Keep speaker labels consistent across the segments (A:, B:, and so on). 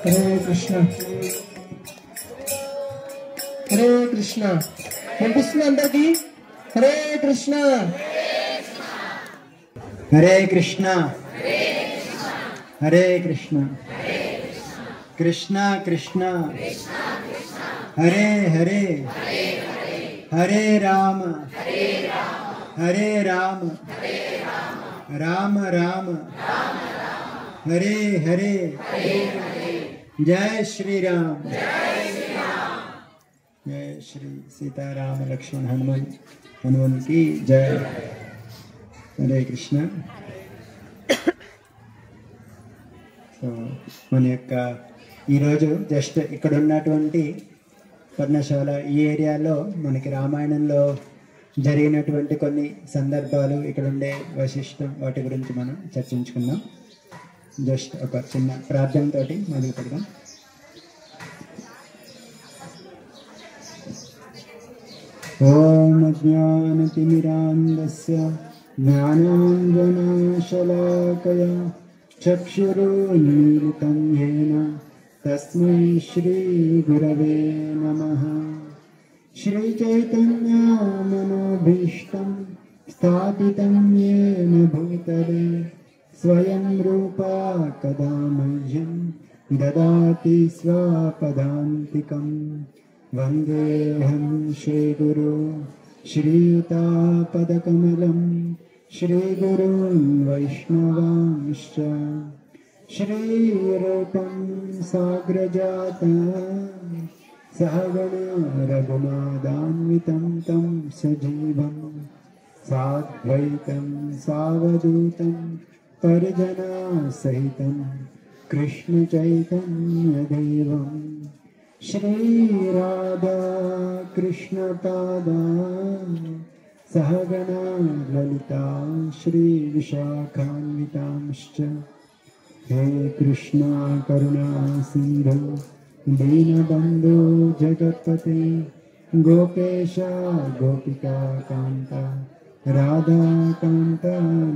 A: हरे कृष्ण हरे कृष्ण विनिपिस्तुंदा अंदरिकी हरे कृष्ण
B: हरे कृष्ण हरे कृष्ण कृष्ण कृष्ण हरे हरे हरे राम राम राम हरे हरे जय श्री राम जय श्री सीताराम लक्ष्मण हनुमान की जय हरे कृष्ण సో మన యొక్క ఈరోజు జస్ట్ ఇక్కడ ఉన్నటువంటి పర్ణశాల ఈ ఏరియాలో మనకి రామాయణంలో జరిగినటువంటి కొన్ని సందర్భాలు ఇక్కడ ఉండే వైశిష్టం వాటి గురించి మనం చర్చించుకుందాం. జస్ట్ ఒక చిన్న ప్రార్థనతోటి మొదలు పెడదాం. ఓం అజ్ఞానతిమిరాంధస్య జ్ఞానాంజనశలాకయా చక్షురున్మీలితం येन तस्मै श्रीगुरवे नमः. श्रीचैतन्यमनोभीष्टं स्थापितं येन भूतले स्वयं रूपा कदा मह्यं ददाति स्वपदान्तिकं. वन्देऽहं श्रीगुरो श्रीयुतापदकमलं श्रीगुरून् वैष्णवांश्च श्रीरूपं साग्रजातं सहगण रघुनाथान्वितं तं सजीवं साद्वैतं सावधूतं परिजनसहितं कृष्णचैतन्यदेवं श्रीराधा कृष्णपादा सहगण ललिता श्रीविशाखान्वितांश्च. हे कृष्णा करुणा सिन्धु दीनबन्धो जगत्पते गोपेश गोपिका कान्ता राधाकान्त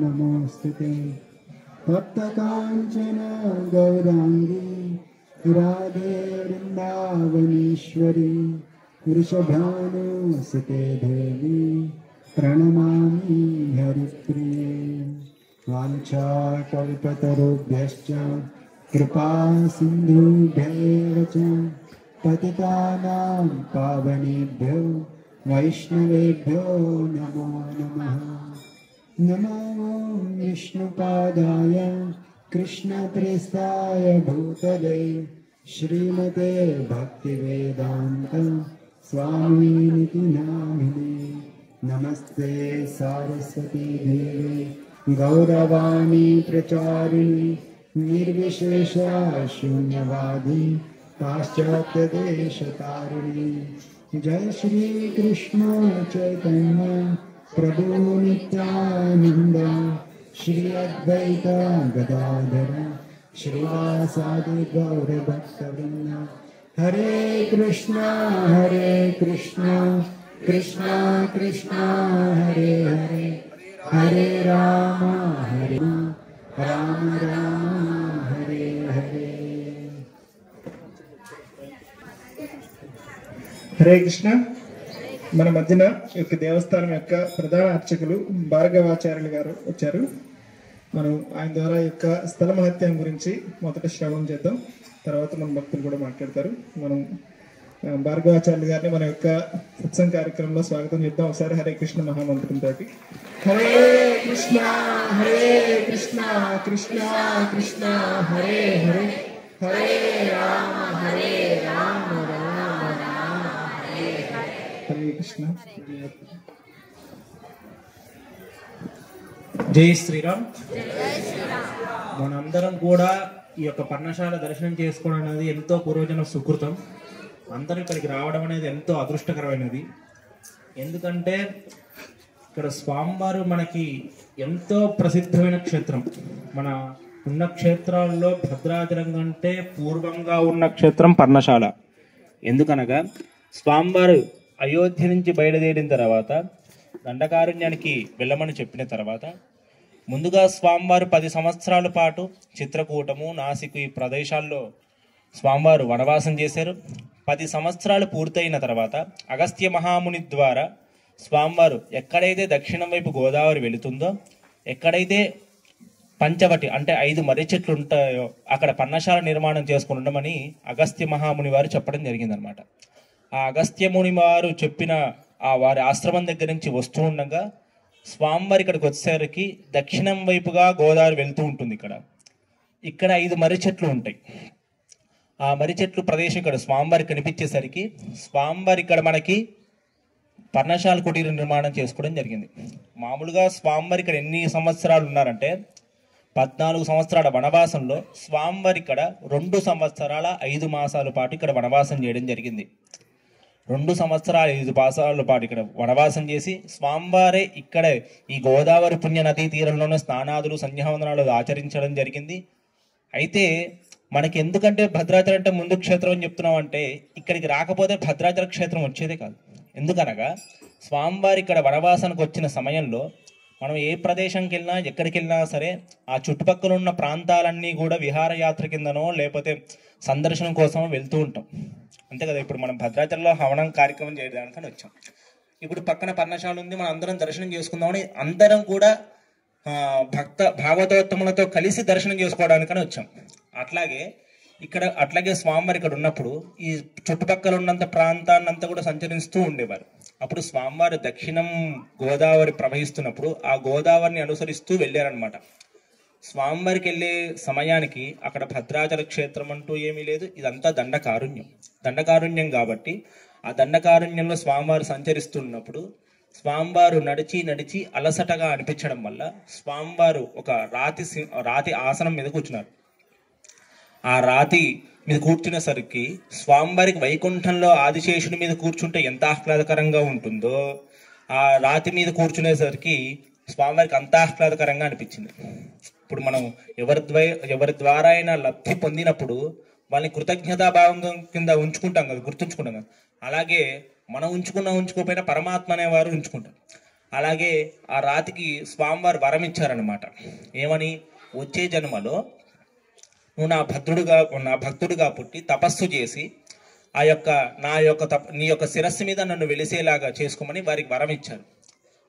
B: नमोऽस्तुते. तप्तकाञ्चन गौराङ्गी राधे वृन्दावनेश्वरी वृषभानुसुते देवी प्रणमामि हरिप्रिये. वाञ्छाकल्पतरुभ्यश्च कृपा सिन्धुभ्येव च पतितानां पावनेभ्यो वैष्णवेभ्यो नमो नमः. नमो विष्णुपादाय कृष्णप्रेष्ठाय भूतले श्रीमते भक्तिवेदान्त स्वामिनिति नामिने. नमस्ते सारस्वती देवे गौरवाणी प्रचारिणी निर्विशेषा शून्यवादी पाश्चात्यदेशतारिणी. जय श्री कृष्ण चैतन्य प्रभु नित्यानंद श्री अद्वैत गदाधर श्रीवासादि गौरभक्तवृंद. हरे कृष्ण कृष्ण कृष्ण हरे हरे हरे राम राम हरे हरे.
A: హరే కృష్ణ. మన మధ్యన ఈ యొక్క దేవస్థానం యొక్క ప్రధాన అర్చకులు భార్గవాచార్యులు గారు వచ్చారు. మనం ఆయన ద్వారా యొక్క స్థల మహత్యం గురించి మొదట శ్రవణం చేద్దాం. తర్వాత మన భక్తులు కూడా మాట్లాడతారు. మనం భార్గవాచార్యులు గారిని మన యొక్క సత్సంగ కార్యక్రమంలో స్వాగతం చేద్దాం. ఒకసారి హరే కృష్ణ మహామంత్రంతో. హరే కృష్ణ కృష్ణ కృష్ణ హరే హరే హరే రామ రామ హరే హరే కృష్ణ.
C: జై శ్రీరామ్. మనందరం కూడా ఈ యొక్క పర్ణశాల దర్శనం చేసుకోవడం అనేది ఎంతో పూర్వజన సుకృతం. అందరూ ఇక్కడికి రావడం అనేది ఎంతో అదృష్టకరమైనది. ఎందుకంటే ఇక్కడ స్వామివారు మనకి ఎంతో ప్రసిద్ధమైన క్షేత్రం. మన ఉన్న క్షేత్రాల్లో భద్రాచలం కంటే పూర్వంగా ఉన్న క్షేత్రం పర్ణశాల. ఎందుకనగా స్వామివారు అయోధ్య నుంచి బయలుదేరిన తర్వాత దండకారణ్యానికి వెళ్ళమని చెప్పిన తర్వాత ముందుగా స్వామివారు 10 సంవత్సరాల పాటు చిత్రకూటము, నాసిక్ ఈ ప్రదేశాల్లో స్వామివారు వనవాసం చేశారు. 10 సంవత్సరాలు పూర్తయిన తర్వాత అగస్త్య మహాముని ద్వారా స్వామివారు ఎక్కడైతే దక్షిణం వైపు గోదావరి వెళుతుందో, ఎక్కడైతే పంచవటి అంటే 5 మర్రి చెట్లు ఉంటాయో అక్కడ పర్ణశాల నిర్మాణం చేసుకుని ఉండమని అగస్త్య మహాముని వారు చెప్పడం జరిగిందనమాట. ఆ అగస్త్య ముని వారు చెప్పిన ఆ వారి ఆశ్రమం దగ్గర నుంచి వస్తూ ఉండగా స్వామివారి ఇక్కడికి వచ్చేసరికి దక్షిణం వైపుగా గోదావరి వెళ్తూ ఉంటుంది. ఇక్కడ 5 మర్రి చెట్లు ఉంటాయి. ఆ మర్రి చెట్లు ప్రదేశం ఇక్కడ స్వామివారి కనిపించేసరికి స్వామివారి ఇక్కడ మనకి పర్ణశాల కుటీర నిర్మాణం చేసుకోవడం జరిగింది. మామూలుగా స్వామివారి ఇక్కడ ఎన్ని సంవత్సరాలు ఉన్నారంటే 14 సంవత్సరాల వనవాసంలో స్వామివారి ఇక్కడ 2 సంవత్సరాల 5 మాసాల పాటు ఇక్కడ వనవాసం చేయడం జరిగింది. 2 సంవత్సరాల 5 మాసాల పాటు ఇక్కడ వనవాసం చేసి స్వామివారే ఇక్కడే ఈ గోదావరి పుణ్య నదీ తీరంలోనే స్నానాదులు సంధ్యావందనాలు ఆచరించడం జరిగింది. అయితే మనకి ఎందుకంటే భద్రాచలం అంటే ముందు క్షేత్రం అని చెప్తున్నాం అంటే ఇక్కడికి రాకపోతే భద్రాచల క్షేత్రం వచ్చేదే కాదు. ఎందుకనగా స్వామివారి ఇక్కడ వనవాసానికి వచ్చిన సమయంలో మనం ఏ ప్రదేశంకి వెళ్ళినా ఎక్కడికి వెళ్ళినా సరే ఆ చుట్టుపక్కల ఉన్న ప్రాంతాలన్నీ కూడా విహారయాత్ర కిందనో లేకపోతే సందర్శనం కోసం వెళ్తూ ఉంటాం, అంతే కదా. ఇప్పుడు మనం భద్రాచలంలో హవనం కార్యక్రమం చేయడానికని వచ్చాం. ఇప్పుడు పక్కన పర్ణశాల ఉంది, మనం అందరం దర్శనం చేసుకుందామని అందరం కూడా భాగవతోత్తములతో కలిసి దర్శనం చేసుకోవడానికని వచ్చాం. అట్లాగే స్వామివారి ఇక్కడ ఉన్నప్పుడు ఈ చుట్టుపక్కల ఉన్నంత ప్రాంతాన్నంతా కూడా సంచరిస్తూ ఉండేవారు. అప్పుడు స్వామివారు దక్షిణం గోదావరి ప్రవహిస్తున్నప్పుడు ఆ గోదావరిని అనుసరిస్తూ వెళ్ళారనమాట. స్వామివారికి వెళ్ళే సమయానికి అక్కడ భద్రాచల క్షేత్రం అంటూ ఏమీ లేదు, ఇదంతా దండకారుణ్యం కాబట్టి ఆ దండకారుణ్యంలో స్వామివారు సంచరిస్తున్నప్పుడు స్వామివారు నడిచి అలసటగా అనిపించడం వల్ల స్వామివారు ఒక రాతి ఆసనం మీద కూర్చున్నారు. ఆ రాతి మీద కూర్చునేసరికి స్వామివారికి వైకుంఠంలో ఆదిశేషుని మీద కూర్చుంటే ఎంత ఆహ్లాదకరంగా ఉంటుందో ఆ రాతి మీద కూర్చునేసరికి స్వామివారికి అంత ఆహ్లాదకరంగా అనిపించింది. ఇప్పుడు మనం ఎవరి ద్వారా అయినా లబ్ధి పొందినప్పుడు వాళ్ళని కృతజ్ఞతాభావం కింద ఉంచుకుంటాం కదా, గుర్తుంచుకుంటాం కదా. అలాగే మనం ఉంచుకోకపోయినా పరమాత్మ అనేవారు ఉంచుకుంటారు. అలాగే ఆ రాతికి స్వామివారు వరం ఇచ్చారనమాట. ఏమని? వచ్చే జన్మలో నువ్వు నా భక్తుడిగా పుట్టి తపస్సు చేసి నీ యొక్క శిరస్సు మీద నన్ను వెలిసేలాగా చేసుకోమని వారికి వరం ఇచ్చారు.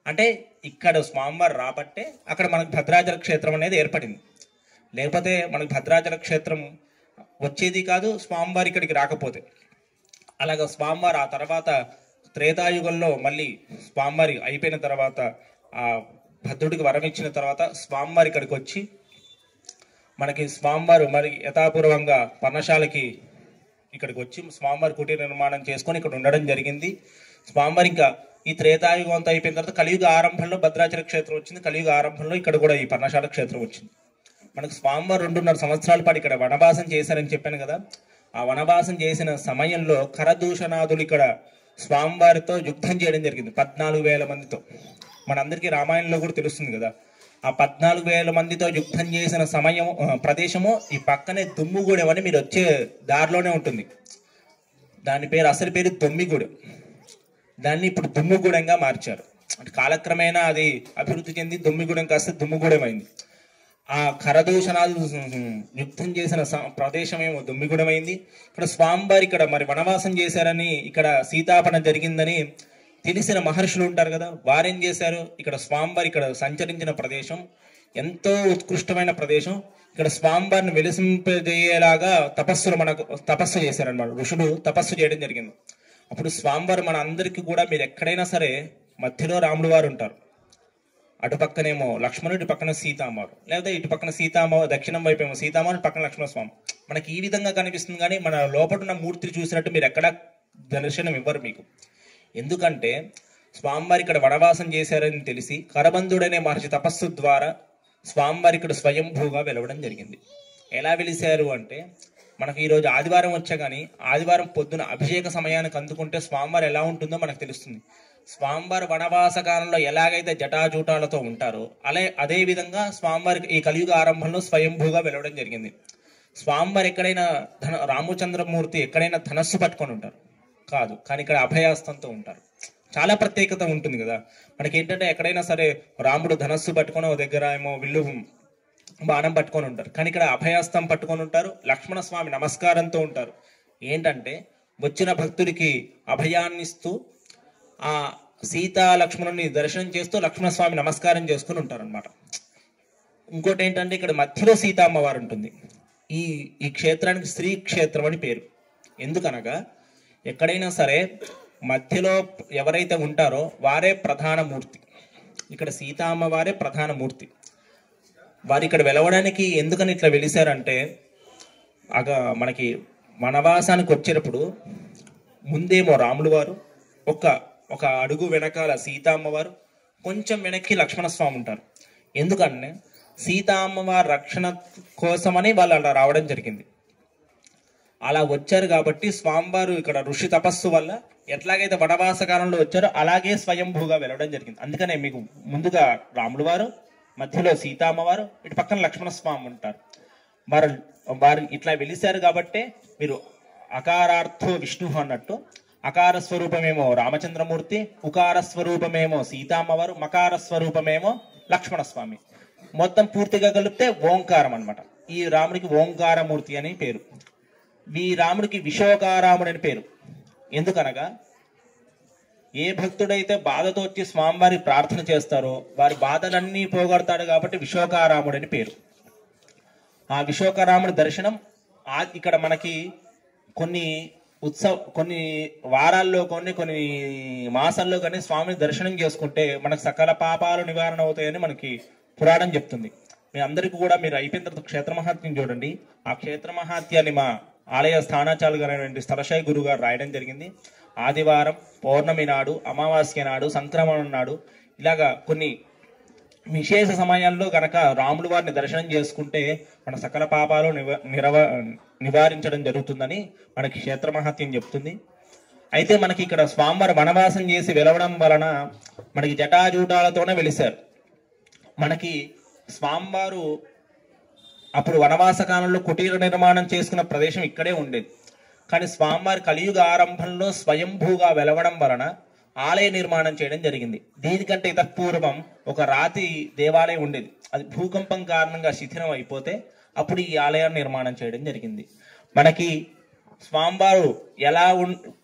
C: అంటే ఇక్కడ స్వామివారు రాబట్టే అక్కడ మనకు భద్రాచల క్షేత్రం అనేది ఏర్పడింది. లేకపోతే మనకు భద్రాచల క్షేత్రం వచ్చేది కాదు స్వామివారి ఇక్కడికి రాకపోతే. అలాగా స్వామివారు ఆ తర్వాత త్రేతాయుగంలో మళ్ళీ స్వామివారి అయిపోయిన తర్వాత ఆ భద్రుడికి వరం ఇచ్చిన తర్వాత స్వామివారి ఇక్కడికి వచ్చి మనకి స్వామివారు మరి యథాపూర్వంగా పర్ణశాలకి ఇక్కడికి వచ్చి స్వామివారి కుటీర నిర్మాణం చేసుకొని ఇక్కడ ఉండడం జరిగింది. స్వామివారి ఇంకా ఈ త్రేతాయుగం అంతా అయిపోయిన తర్వాత కలియుగ ఆరంభంలో భద్రాచల క్షేత్రం వచ్చింది. కలియుగ ఆరంభంలో ఇక్కడ కూడా ఈ పర్ణశాల క్షేత్రం వచ్చింది. మనకు స్వామివారు 2.5 సంవత్సరాల పాటు ఇక్కడ వనవాసం చేశారని చెప్పాను కదా. ఆ వనవాసం చేసిన సమయంలో కరదూషణాదులు ఇక్కడ స్వామివారితో యుద్ధం చేయడం జరిగింది 14,000 మందితో. మనందరికీ రామాయణంలో కూడా తెలుస్తుంది కదా. ఆ 14,000 మందితో యుద్ధం చేసిన ప్రదేశము ఈ పక్కనే దుమ్ముగూడెం అని మీరు వచ్చే దారిలోనే ఉంటుంది. అసలు పేరు దొమ్మిగూడెం. దాన్ని ఇప్పుడు దుమ్ముగూడెంగా మార్చారు. అంటే కాలక్రమేణా అది అభివృద్ధి చెంది దొమ్మిగూడెం కాస్త దుమ్ముగూడెం అయింది. ఆ కరదూషణాలు యుద్ధం చేసిన ప్రదేశం ఏమో దొమ్మిగూడెం అయింది. ఇక్కడ స్వామివారి ఇక్కడ మరి వనవాసం చేశారని ఇక్కడ సీతాపన జరిగిందని తెలిసిన మహర్షులు ఉంటారు కదా, వారేం చేశారు? ఇక్కడ స్వామివారి ఇక్కడ సంచరించిన ప్రదేశం ఎంతో ఉత్కృష్టమైన ప్రదేశం. ఇక్కడ స్వామివారిని వెలిసింపజేయేలాగా తపస్సు చేశారన్నమాట. ఋషులు తపస్సు చేయడం జరిగింది. అప్పుడు స్వామివారు మన అందరికీ కూడా మీరు ఎక్కడైనా సరే మధ్యలో రాముడు వారు ఉంటారు, అటు పక్కనేమో లక్ష్మణుడు, ఇటు పక్కన సీతామారు, లేదా ఇటు పక్కన సీతామారు, దక్షిణం వైపు ఏమో సీతామారు, పక్కన లక్ష్మణ స్వామి. మనకి ఈ విధంగా కనిపిస్తుంది. కానీ మన లోపల ఉన్న మూర్తిని చూసినట్టు మీరు ఎక్కడా దర్శనం ఇవ్వరు మీకు. ఎందుకంటే స్వామివారి ఇక్కడ వనవాసం చేశారని తెలిసి కరబంధుడనే మహర్షి తపస్సు ద్వారా స్వామివారి ఇక్కడ స్వయంభూగా వెలవడం జరిగింది. ఎలా వెలిశారు అంటే మనకు ఈరోజు ఆదివారం వచ్చా కానీ ఆదివారం పొద్దున అభిషేక సమయానికి అందుకుంటే స్వామివారు ఎలా ఉంటుందో మనకు తెలుస్తుంది. స్వామివారి వనవాస కాలంలో ఎలాగైతే జటాజూటాలతో ఉంటారో అదే విధంగా స్వామివారికి ఈ కలియుగ ఆరంభంలో స్వయంభూగా వెలవడం జరిగింది. స్వామివారు ఎక్కడైనా రామచంద్రమూర్తి ఎక్కడైనా ధనస్సు పట్టుకొని ఉంటారు కాదు, కానీ ఇక్కడ అభయాస్తంతో ఉంటారు. చాలా ప్రత్యేకత ఉంటుంది కదా. మనకి ఏంటంటే ఎక్కడైనా సరే రాముడు ధనస్సు పట్టుకొని ఒక దగ్గర ఏమో విల్లు బాణం పట్టుకొని ఉంటారు, కానీ ఇక్కడ అభయహస్తం పట్టుకొని ఉంటారు, లక్ష్మణ స్వామి నమస్కారంతో ఉంటారు. ఏంటంటే వచ్చిన భక్తుడికి అభయాన్ని ఇస్తూ ఆ సీతా లక్ష్మణుని దర్శనం చేస్తూ లక్ష్మణ స్వామి నమస్కారం చేసుకుని ఉంటారు అనమాట. ఇంకోటి ఏంటంటే ఇక్కడ మధ్యలో సీతా అమ్మవారు ఉంటుంది. ఈ క్షేత్రానికి శ్రీ క్షేత్రం అని పేరు. ఎందుకనగా ఎక్కడైనా సరే మధ్యలో ఎవరైతే ఉంటారో వారే ప్రధాన మూర్తి. ఇక్కడ సీతా అమ్మవారే ప్రధాన మూర్తి. వారు ఇక్కడ వెలవడానికి ఎందుకని ఇట్లా వెలిసారంటే, మనకి వనవాసానికి వచ్చేటప్పుడు ముందేమో రాములు వారు, ఒక అడుగు వెనకాల సీతా అమ్మవారు, కొంచెం వెనక్కి లక్ష్మణస్వామి ఉంటారు. ఎందుకంటే సీతా అమ్మవారి రక్షణ కోసమని వాళ్ళు అలా రావడం జరిగింది. అలా వచ్చారు కాబట్టి స్వామివారు ఇక్కడ ఋషి తపస్సు వల్ల ఎట్లాగైతే వనవాస కాలంలో వచ్చారో అలాగే స్వయంభూగా వెళ్ళడం జరిగింది. అందుకనే మీకు ముందుగా రాములు వారు, మధ్యలో సీతా అమ్మవారు, ఇటు పక్కన లక్ష్మణ స్వామి ఉంటారు. వారు ఇట్లా వెలిశారు కాబట్టి మీరు అకారార్థో విష్ణు అన్నట్టు అకార స్వరూపమేమో రామచంద్రమూర్తి, ఉకార స్వరూపమేమో సీతామ్మవారు, మకార స్వరూపమేమో లక్ష్మణ స్వామి. మొత్తం పూర్తిగా కలిపితే ఓంకారం అన్నమాట. ఈ రాముడికి ఓంకారమూర్తి అని పేరు. ఈ రాముడికి విశోకారాముడు అని పేరు. ఎందుకనగా ఏ భక్తుడైతే బాధతో వచ్చి స్వామివారి ప్రార్థన చేస్తారో వారి బాధలన్నీ పోగొడతాడు కాబట్టి విశోకారాముడు అని పేరు. ఆ విశోకారాముడి దర్శనం ఇక్కడ మనకి కొన్ని వారాల్లో కొన్ని మాసాల్లో కానీ స్వామిని దర్శనం చేసుకుంటే మనకు సకల పాపాలు నివారణ అవుతాయని మనకి పురాణం చెప్తుంది. మీ అందరికీ కూడా మీరు అయిపోయిన తర్వాత క్షేత్ర మహాత్మ్యం చూడండి. ఆ క్షేత్ర మహాత్యాన్ని మా ఆలయ స్థానాచార్యులు గారైనటువంటి స్థలశాయి గురువు గారు రాయడం జరిగింది. ఆదివారం, పౌర్ణమి నాడు, అమావాస్య నాడు, సంక్రమణం నాడు, ఇలాగా కొన్ని విశేష సమయాల్లో గనక రాములు వారిని దర్శనం చేసుకుంటే మన సకల పాపాలు నివారించడం జరుగుతుందని మనకి క్షేత్ర మహాత్యం చెప్తుంది. అయితే మనకి ఇక్కడ స్వామివారు వనవాసం చేసి వెలవడం వలన మనకి జటాజూటాలతోనే వెలిశారు. మనకి స్వామివారు అప్పుడు వనవాస కాలంలో కుటీర నిర్మాణం చేసుకున్న ప్రదేశం ఇక్కడే ఉండేది. కానీ స్వామివారి కలియుగ ఆరంభంలో స్వయంభూగా వెలవడం వలన ఆలయ నిర్మాణం చేయడం జరిగింది. దీనికంటే ఇతపూర్వం ఒక రాతి దేవాలయం ఉండేది. అది భూకంపం కారణంగా శిథిలం అయిపోతే అప్పుడు ఈ ఆలయాన్ని నిర్మాణం చేయడం జరిగింది. మనకి స్వామివారు ఎలా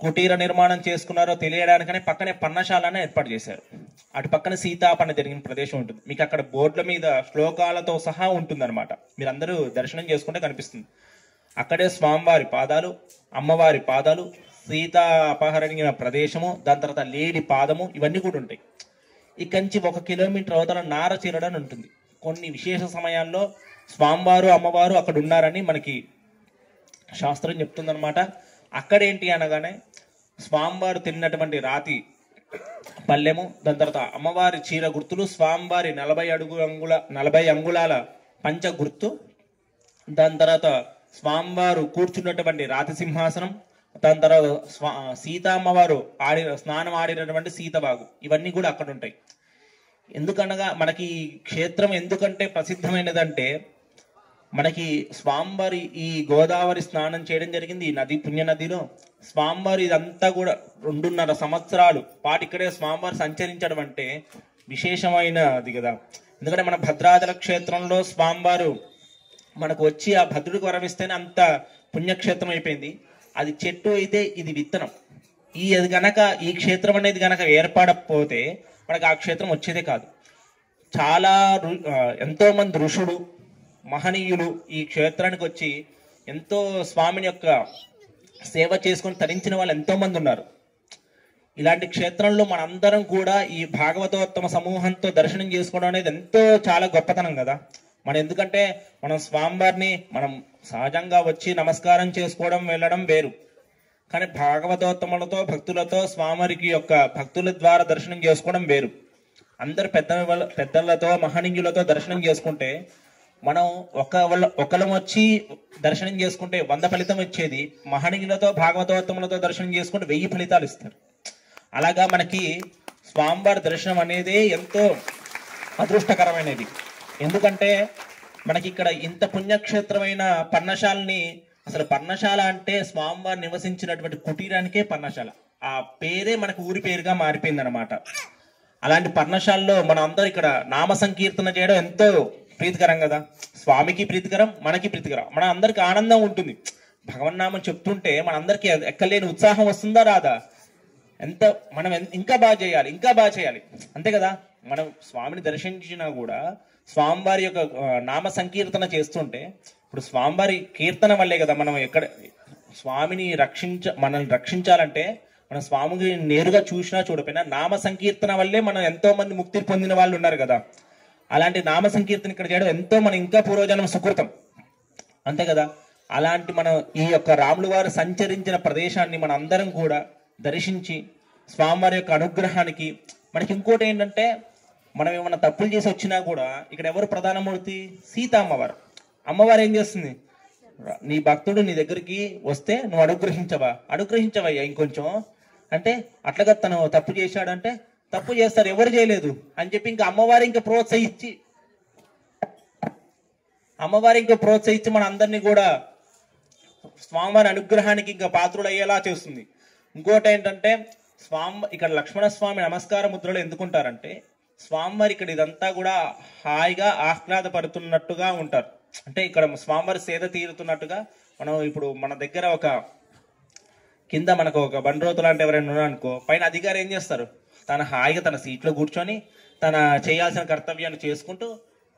C: కుటీర నిర్మాణం చేసుకున్నారో తెలియడానికని పక్కనే పర్ణశాలను ఏర్పాటు చేశారు. అటు పక్కన సీతాపన్న జరిగిన ప్రదేశం ఉంటుంది. మీకు అక్కడ బోర్డుల మీద శ్లోకాలతో సహా ఉంటుందన్నమాట. మీరందరూ దర్శనం చేసుకుంటే కనిపిస్తుంది. అక్కడే స్వామివారి పాదాలు, అమ్మవారి పాదాలు, సీత అపహరణ ప్రదేశము, దాని తర్వాత లేడి పాదము, ఇవన్నీ కూడా ఉంటాయి. ఇక్కడి నుంచి 1 కిలోమీటర్ అవతల నారచీరడని ఉంటుంది. కొన్ని విశేష సమయాల్లో స్వామివారు అమ్మవారు అక్కడ ఉన్నారని మనకి శాస్త్రం చెప్తుందనమాట. అక్కడేంటి అనగానే స్వామివారు తిన్నటువంటి రాతి పల్లెము, దాని తర్వాత అమ్మవారి చీర గుర్తులు, స్వామివారి 40 అంగుళాల పంచ గుర్తు, దాని తర్వాత స్వామివారు కూర్చున్నటువంటి రాతి సింహాసనం, దాని తర్వాత సీతామ్మవారు స్నానం ఆడినటువంటి సీతబాగు, ఇవన్నీ కూడా అక్కడ ఉంటాయి. ఎందుకనగా మనకి క్షేత్రం ఎందుకంటే ప్రసిద్ధమైనదంటే మనకి స్వామివారి ఈ గోదావరి స్నానం చేయడం జరిగింది. ఈ నది పుణ్య నదిలో స్వామివారి ఇదంతా కూడా 2.5 సంవత్సరాలు పాటు ఇక్కడే స్వామివారు సంచరించడం అంటే విశేషమైనది కదా. ఎందుకంటే మన భద్రాచల క్షేత్రంలో స్వామివారు మనకు వచ్చి ఆ భద్రుడికి వరమిస్తేనే అంత పుణ్యక్షేత్రం అయిపోయింది. అది చెట్టు అయితే ఇది విత్తనం. అది గనక ఈ క్షేత్రం అనేది గనక ఏర్పడకపోతే మనకు ఆ క్షేత్రం వచ్చేదే కాదు. ఎంతో మంది ఋషులు, మహనీయులు ఈ క్షేత్రానికి వచ్చి ఎంతో స్వామిని యొక్క సేవ చేసుకొని తరించిన వాళ్ళు ఎంతో మంది ఉన్నారు. ఇలాంటి క్షేత్రంలో మనందరం కూడా ఈ భాగవతోత్తమ సమూహంతో దర్శనం చేసుకోవడం అనేది చాలా గొప్పతనం కదా. ఎందుకంటే మనం స్వామివారిని మనం సహజంగా వచ్చి నమస్కారం చేసుకోవడం వెళ్ళడం వేరు, కానీ భాగవతోత్తములతో భక్తులతో స్వామివారికి యొక్క భక్తుల ద్వారా దర్శనం చేసుకోవడం వేరు. అందరు పెద్దలతో మహనీయులతో దర్శనం చేసుకుంటే మనం ఒకళ్ళం వచ్చి దర్శనం చేసుకుంటే 100 ఫలితం వచ్చేది, మహనీయులతో భాగవతోత్తములతో దర్శనం చేసుకుంటే 1000 ఫలితాలు ఇస్తారు. అలాగా మనకి స్వామివారి దర్శనం అనేది ఎంతో అదృష్టకరమైనది. ఎందుకంటే మనకి ఇక్కడ ఇంత పుణ్యక్షేత్రమైన పర్ణశాలని, అసలు పర్ణశాల అంటే స్వామివారు నివసించినటువంటి కుటీరానికే పర్ణశాల. ఆ పేరే మనకు ఊరి పేరుగా మారిపోయింది అనమాట. అలాంటి పర్ణశాలలో మనం అందరూ ఇక్కడ నామ సంకీర్తన చేయడం ఎంతో ప్రీతికరం కదా. స్వామికి ప్రీతికరం, మనకి ప్రీతికరం, మన అందరికి ఆనందం ఉంటుంది. భగవన్నామం చెప్తుంటే మన అందరికి ఎక్కలేని ఉత్సాహం వస్తుందా రాదా? మనం ఇంకా బాగా చేయాలి, ఇంకా బాగా చేయాలి, అంతే కదా. మనం స్వామిని దర్శించినా కూడా స్వామివారి యొక్క నామ సంకీర్తన చేస్తుంటే, ఇప్పుడు స్వామివారి కీర్తన వల్లే కదా మనం స్వామిని మనల్ని రక్షించాలంటే మన స్వామిని నేరుగా చూసినా చూడపోయినా నామ సంకీర్తన వల్లే మనం ఎంతో మంది ముక్తి పొందిన వాళ్ళు ఉన్నారు కదా. అలాంటి నామ సంకీర్తన ఇక్కడ చేయడం ఎంతో మన ఇంకా పూర్వజన్మ సుకృతం, అంతే కదా. అలాంటి మనం ఈ యొక్క రాములు వారు సంచరించిన ప్రదేశాన్ని మన అందరం కూడా దర్శించి స్వామివారి యొక్క అనుగ్రహానికి, మనకి ఇంకోటి ఏంటంటే మనం ఏమైనా తప్పులు చేసి వచ్చినా కూడా ఇక్కడ ఎవరు ప్రధానమూర్తి? సీత అమ్మవారు. అమ్మవారు ఏం చేస్తుంది? నీ భక్తుడు నీ దగ్గరికి వస్తే నువ్వు అనుగ్రహించవయ్యా ఇంకొంచెం అంటే, అట్లాగా తను తప్పు చేశాడంటే తప్పు చేస్తారు, ఎవరు చేయలేదు అని చెప్పి ఇంకా అమ్మవారి ఇంకా ప్రోత్సహించి మన అందరినీ కూడా స్వామివారి అనుగ్రహానికి ఇంకా పాత్రులు అయ్యేలా చేస్తుంది. ఇంకోటి ఏంటంటే ఇక్కడ లక్ష్మణ స్వామి నమస్కార ముద్రలు ఎందుకుంటారంటే, స్వామివారి ఇక్కడ ఇదంతా కూడా హాయిగా ఆహ్లాదపడుతున్నట్టుగా ఉంటారు. అంటే ఇక్కడ స్వామివారి సేద తీరుతున్నట్టుగా. మనం ఇప్పుడు మన దగ్గర కింద మనకు ఒక బండ్రోతు లాంటి ఎవరైనా ఉన్నారనుకో, పైన అధికారి ఏం చేస్తారు? తన హాయిగా తన సీట్లో కూర్చొని తన చేయాల్సిన కర్తవ్యాన్ని చేసుకుంటూ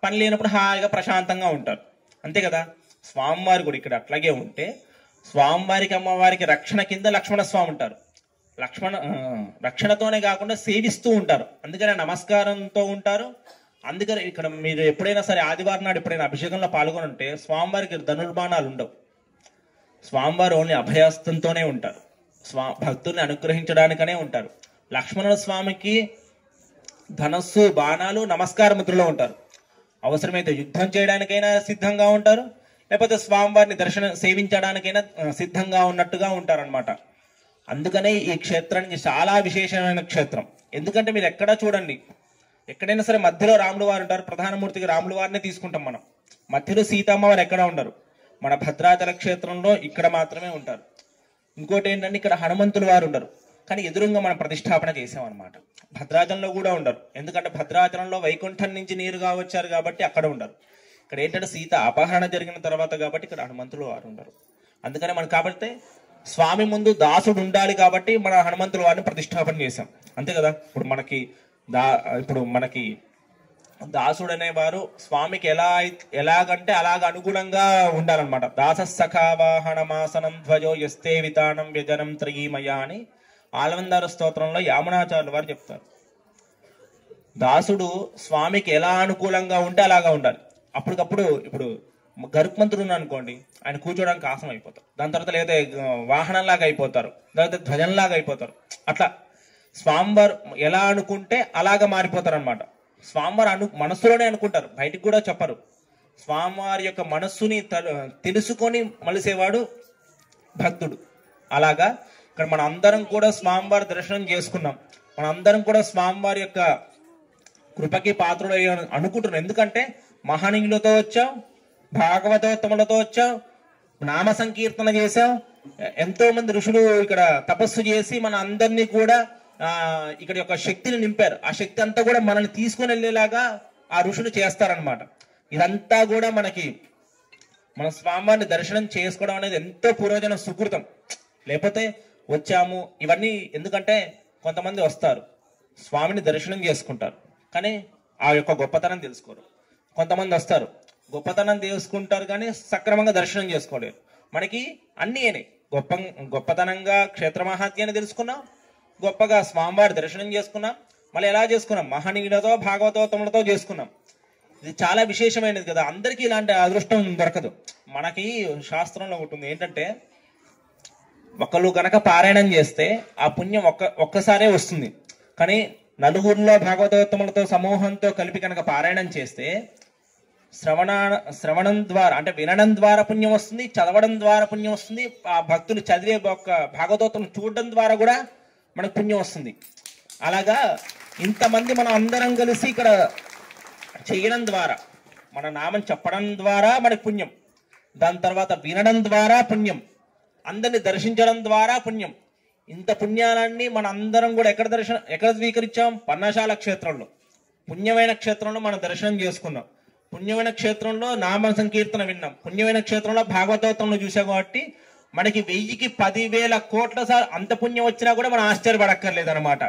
C: పని లేనప్పుడు హాయిగా ప్రశాంతంగా ఉంటారు, అంతే కదా. స్వామివారి కూడా ఇక్కడ అట్లాగే ఉంటే, స్వామివారికి అమ్మవారికి రక్షణ కింద లక్ష్మణ స్వామి ఉంటారు. రక్షణతోనే కాకుండా సేవిస్తూ ఉంటారు, అందుకనే నమస్కారంతో ఉంటారు. అందుకని ఇక్కడ మీరు ఎప్పుడైనా సరే ఆదివారం నాడు ఎప్పుడైనా అభిషేకంలో పాల్గొని ఉంటే స్వామివారికి ధనుర్బాణాలు ఉండవు. స్వామివారు ఓన్లీ అభయస్తంతోనే ఉంటారు, భక్తుల్ని అనుగ్రహించడానికనే ఉంటారు. లక్ష్మణ స్వామికి ధనస్సు బాణాలు నమస్కార ముద్రలో ఉంటారు. అవసరమైతే యుద్ధం చేయడానికైనా సిద్ధంగా ఉంటారు, లేకపోతే స్వామివారిని సేవించడానికైనా సిద్ధంగా ఉన్నట్టుగా ఉంటారనమాట. అందుకనే ఈ క్షేత్రానికి చాలా విశేషమైన క్షేత్రం. ఎందుకంటే మీరు ఎక్కడా చూడండి, ఎక్కడైనా సరే మధ్యలో రాములు వారు ఉంటారు, ప్రధానమూర్తికి రాములు వారినే తీసుకుంటాం మనం. మధ్యలో సీతమ్మ వారు ఎక్కడ ఉండరు. మన భద్రాచల క్షేత్రంలో ఇక్కడ మాత్రమే ఉంటారు. ఇంకోటి ఏంటంటే ఇక్కడ హనుమంతులు వారు ఉండరు, కానీ ఎదురుగా మనం ప్రతిష్టాపన చేసామన్నమాట. భద్రాచలంలో కూడా ఉండరు, ఎందుకంటే భద్రాచలంలో వైకుంఠం నుంచి నీరుగా వచ్చారు కాబట్టి అక్కడ ఉండరు. ఇక్కడ ఏంటంటే సీత అపహరణ జరిగిన తర్వాత కాబట్టి ఇక్కడ హనుమంతులు వారు ఉండరు. అందుకనే మనం కాబట్టి స్వామి ముందు దాసుడు ఉండాలి కాబట్టి మన హనుమంతుల వారిని ప్రతిష్టాపన చేశాం, అంతే కదా. ఇప్పుడు మనకి దాసుడు అనేవారు స్వామికి ఎలాగంటే అలాగ అనుగుణంగా ఉండాలన్నమాట. దాస సఖావాహనమాసనం ధ్వజో యస్తే వితానం వ్యజనం త్రయీమయ అని ఆలవందార స్తోత్రంలో యామునాచార్యులు వారు చెప్తారు. దాసుడు స్వామికి ఎలా అనుకూలంగా ఉంటే అలాగా ఉండాలి. అప్పటికప్పుడు ఇప్పుడు గరుక్మంతుడు అనుకోండి, ఆయన కూర్చోడానికి ఆసనం అయిపోతారు, దాని తర్వాత లేదా వాహనంలాగా అయిపోతారు, తర్వాత ధ్వజంలాగా అయిపోతారు. అట్లా స్వామివారు ఎలా అనుకుంటే అలాగా మారిపోతారు అనమాట. స్వామివారు మనస్సులోనే అనుకుంటారు, బయటికి కూడా చెప్పరు. స్వామివారి యొక్క మనస్సుని తెలుసుకొని మలిసేవాడు భక్తుడు. అలాగా ఇక్కడ మన అందరం కూడా స్వామివారి దర్శనం చేసుకున్నాం, మన అందరం కూడా స్వామివారి యొక్క కృపకి పాత్రుడు అనుకుంటున్నాం. ఎందుకంటే మహనీయులతో వచ్చాం, భాగవతోత్తములతో వచ్చాం, నామ సంకీర్తన చేశాం, ఎంతో మంది ఋషులు ఇక్కడ తపస్సు చేసి మన అందరినీ కూడా ఇక్కడ యొక్క శక్తిని నింపారు. ఆ శక్తి అంతా కూడా మనల్ని తీసుకుని వెళ్ళేలాగా ఆ ఋషులు చేస్తారనమాట. ఇదంతా కూడా మన స్వామివారిని దర్శనం చేసుకోవడం అనేది ఎంతో పూర్వజన సుకృతం. లేకపోతే వచ్చాము ఇవన్నీ ఎందుకంటే కొంతమంది వస్తారు, స్వామిని దర్శనం చేసుకుంటారు, కానీ ఆ యొక్క గొప్పతనం తెలుసుకోరు. కొంతమంది వస్తారు, గొప్పతనం తెలుసుకుంటారు కానీ సక్రమంగా దర్శనం చేసుకోలేరు. మనకి అన్నీ గొప్పతనంగా క్షేత్ర మహాత్యాన్ని తెలుసుకున్నాం, గొప్పగా స్వామివారి దర్శనం చేసుకున్నాం, మళ్ళీ ఎలా చేసుకున్నాం? మహనీయులతో భాగవతోత్తములతో చేసుకున్నాం. ఇది చాలా విశేషమైనది కదా. అందరికీ ఇలాంటి అదృష్టం దొరకదు. మనకి శాస్త్రంలో ఉంటుంది ఏంటంటే, ఒకళ్ళు గనక పారాయణం చేస్తే ఆ పుణ్యం ఒక్కసారే వస్తుంది, కానీ నలుగురిలో భాగవతోత్తములతో సమూహంతో కలిపి కనుక పారాయణం చేస్తే శ్రవణం ద్వారా అంటే వినడం ద్వారా పుణ్యం వస్తుంది, చదవడం ద్వారా పుణ్యం వస్తుంది, ఆ భక్తులు చదివే భాగవతోత్తములు చూడడం ద్వారా కూడా మనకు పుణ్యం వస్తుంది. అలాగా ఇంతమంది మనం అందరం కలిసి ఇక్కడ చేయడం ద్వారా, మన నామం చెప్పడం ద్వారా మనకు పుణ్యం, దాని తర్వాత వినడం ద్వారా పుణ్యం, అందరిని దర్శించడం ద్వారా పుణ్యం. ఇంత పుణ్యాలన్నీ మన అందరం కూడా ఎక్కడ స్వీకరించాం? పర్ణశాల క్షేత్రంలో, పుణ్యమైన క్షేత్రంలో మనం దర్శనం చేసుకున్నాం. పుణ్యమైన క్షేత్రంలో నామ సంకీర్తన విన్నాం. పుణ్యమైన క్షేత్రంలో భాగవతోత్తంలో చూసాం. కాబట్టి మనకి 1000కి 10,000 కోట్ల సార్లు అంత పుణ్యం వచ్చినా కూడా మనం ఆశ్చర్యపడక్కర్లేదు అనమాట.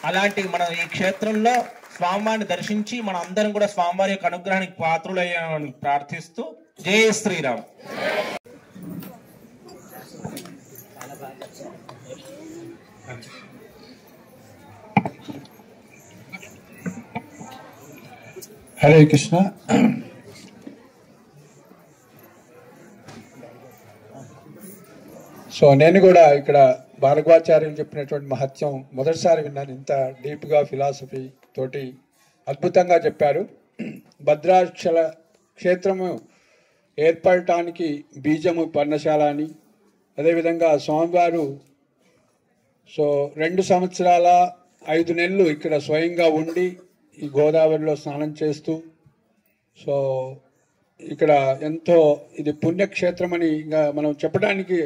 C: అలాంటి మనం ఈ క్షేత్రంలో స్వామివారిని దర్శించి మన అందరం కూడా స్వామివారి యొక్క అనుగ్రహానికి పాత్రులయ్యామని ప్రార్థిస్తూ జై శ్రీరామ్.
D: హరే కృష్ణ. సో నేను కూడా ఇక్కడ భార్గవాచార్యులు చెప్పినటువంటి మహత్యం మొదటిసారి విన్నాను. ఇంత డీప్గా ఫిలాసఫీ తోటి అద్భుతంగా చెప్పారు. భద్రాచల క్షేత్రము ఏర్పడటానికి బీజము పర్ణశాల అని, అదేవిధంగా స్వామివారు 2 సంవత్సరాల 5 నెలలు ఇక్కడ స్వయంగా ఉండి ఈ గోదావరిలో స్నానం చేస్తూ, సో ఇక్కడ ఎంతో ఇది పుణ్యక్షేత్రం అని ఇంకా మనం చెప్పడానికి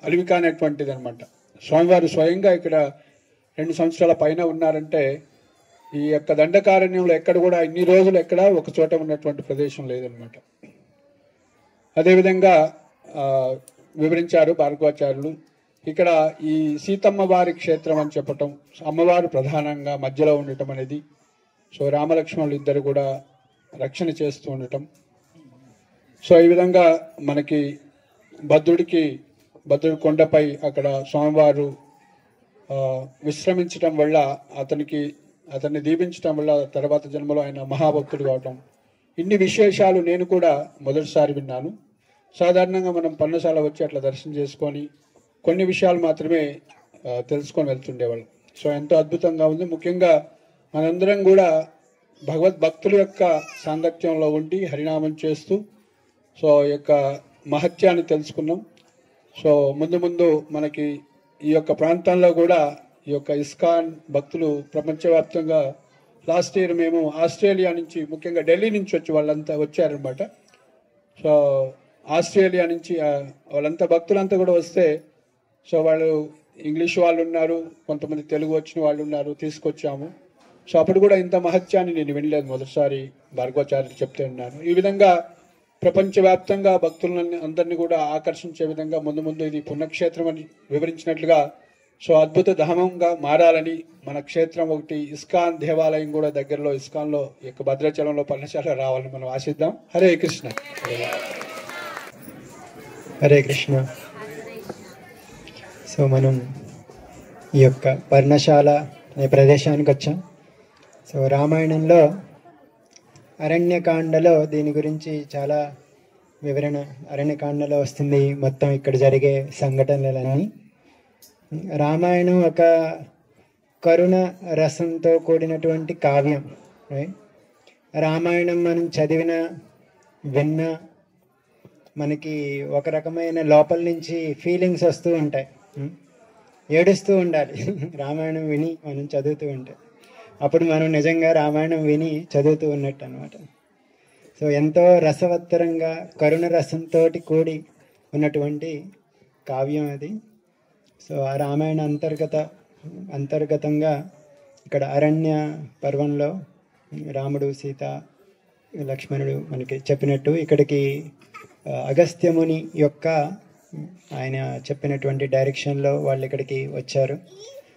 D: అలివి కానటువంటిది అనమాట. స్వామివారు స్వయంగా ఇక్కడ 2 సంవత్సరాల పైన ఉన్నారంటే ఈ యొక్క దండకారణ్యంలో ఎక్కడ కూడా ఇన్ని రోజులు ఎక్కడ ఒక చోట ఉన్నటువంటి ప్రదేశం లేదనమాట. అదేవిధంగా వివరించారు భార్గవాచార్యులు. ఇక్కడ ఈ సీతమ్మ వారి క్షేత్రం అని చెప్పటం, అమ్మవారు ప్రధానంగా మధ్యలో ఉండటం అనేది, సో రామలక్ష్మణులు ఇద్దరు కూడా రక్షణ చేస్తూ ఉండటం. సో ఈ విధంగా మనకి భద్రుడి కొండపై అక్కడ స్వామివారు విశ్రమించటం వల్ల అతన్ని దీవించటం వల్ల తర్వాత జన్మలో ఆయన మహాభక్తుడు కావటం, ఇన్ని విశేషాలు నేను కూడా మొదటిసారి విన్నాను. సాధారణంగా మనం పర్ణశాల వచ్చి అట్లా దర్శనం చేసుకొని కొన్ని విషయాలు మాత్రమే తెలుసుకొని వెళ్తుండేవాళ్ళం. సో ఎంతో అద్భుతంగా ఉంది. ముఖ్యంగా మనందరం కూడా భగవద్భక్తుల యొక్క సాంగత్యంలో ఉండి హరినామం చేస్తూ సో యొక్క మహత్యాన్ని తెలుసుకున్నాం. సో ముందు మనకి ఈ యొక్క ప్రాంతంలో కూడా ఈ యొక్క ఇస్కాన్ భక్తులు ప్రపంచవ్యాప్తంగా లాస్ట్ ఇయర్ మేము ఆస్ట్రేలియా నుంచి, ముఖ్యంగా ఢిల్లీ నుంచి వచ్చి వాళ్ళంతా వచ్చారనమాట. సో ఆస్ట్రేలియా నుంచి వాళ్ళంతా భక్తులంతా కూడా వస్తే, సో వాళ్ళు ఇంగ్లీష్ వాళ్ళు ఉన్నారు, కొంతమంది తెలుగు వచ్చిన వాళ్ళు ఉన్నారు, తీసుకొచ్చాము. సో అప్పుడు కూడా ఇంత మహత్యాన్ని నేను వినలేదు, మొదటిసారి భార్గవాచార్యులు చెప్తే ఉన్నాను. ఈ విధంగా ప్రపంచవ్యాప్తంగా భక్తులని అందరినీ కూడా ఆకర్షించే విధంగా ముందు ఇది పుణ్యక్షేత్రం అని వివరించినట్లుగా సో అద్భుత ధామంగా మారాలని మన క్షేత్రం ఒకటి ఇస్కాన్ దేవాలయం కూడా దగ్గరలో ఇస్కాన్లో యొక్క భద్రాచలంలో పర్ణశాల రావాలని మనం ఆశిద్దాం. హరే కృష్ణ.
B: హరే కృష్ణ. సో మనం ఈ యొక్క పర్ణశాల అనే ప్రదేశానికి వచ్చాం. సో రామాయణంలో అరణ్యకాండలో దీని గురించి చాలా వివరణ అరణ్యకాండలో వస్తుంది. మొత్తం ఇక్కడ జరిగే సంఘటనలన్నీ. రామాయణం ఒక కరుణ రసంతో కూడినటువంటి కావ్యం. రైట్? రామాయణం మనం విన్న మనకి ఒక రకమైన లోపల నుంచి ఫీలింగ్స్ వస్తూ ఉంటాయి. ఏడుస్తూ ఉండాలి రామాయణం విని మనం చదువుతూ ఉంటే. అప్పుడు మనం నిజంగా రామాయణం విని చదువుతూ ఉన్నట్టు అనమాట. సో ఎంతో రసవత్తరంగా కరుణ రసంతో కూడి ఉన్నటువంటి కావ్యం అది. సో ఆ రామాయణ అంతర్గతంగా ఇక్కడ అరణ్య పర్వంలో రాముడు, సీత, లక్ష్మణుడు మనకి చెప్పినట్టు ఇక్కడికి అగస్త్యముని యొక్క ఆయన చెప్పినటువంటి డైరెక్షన్లో వాళ్ళు ఇక్కడికి వచ్చారు.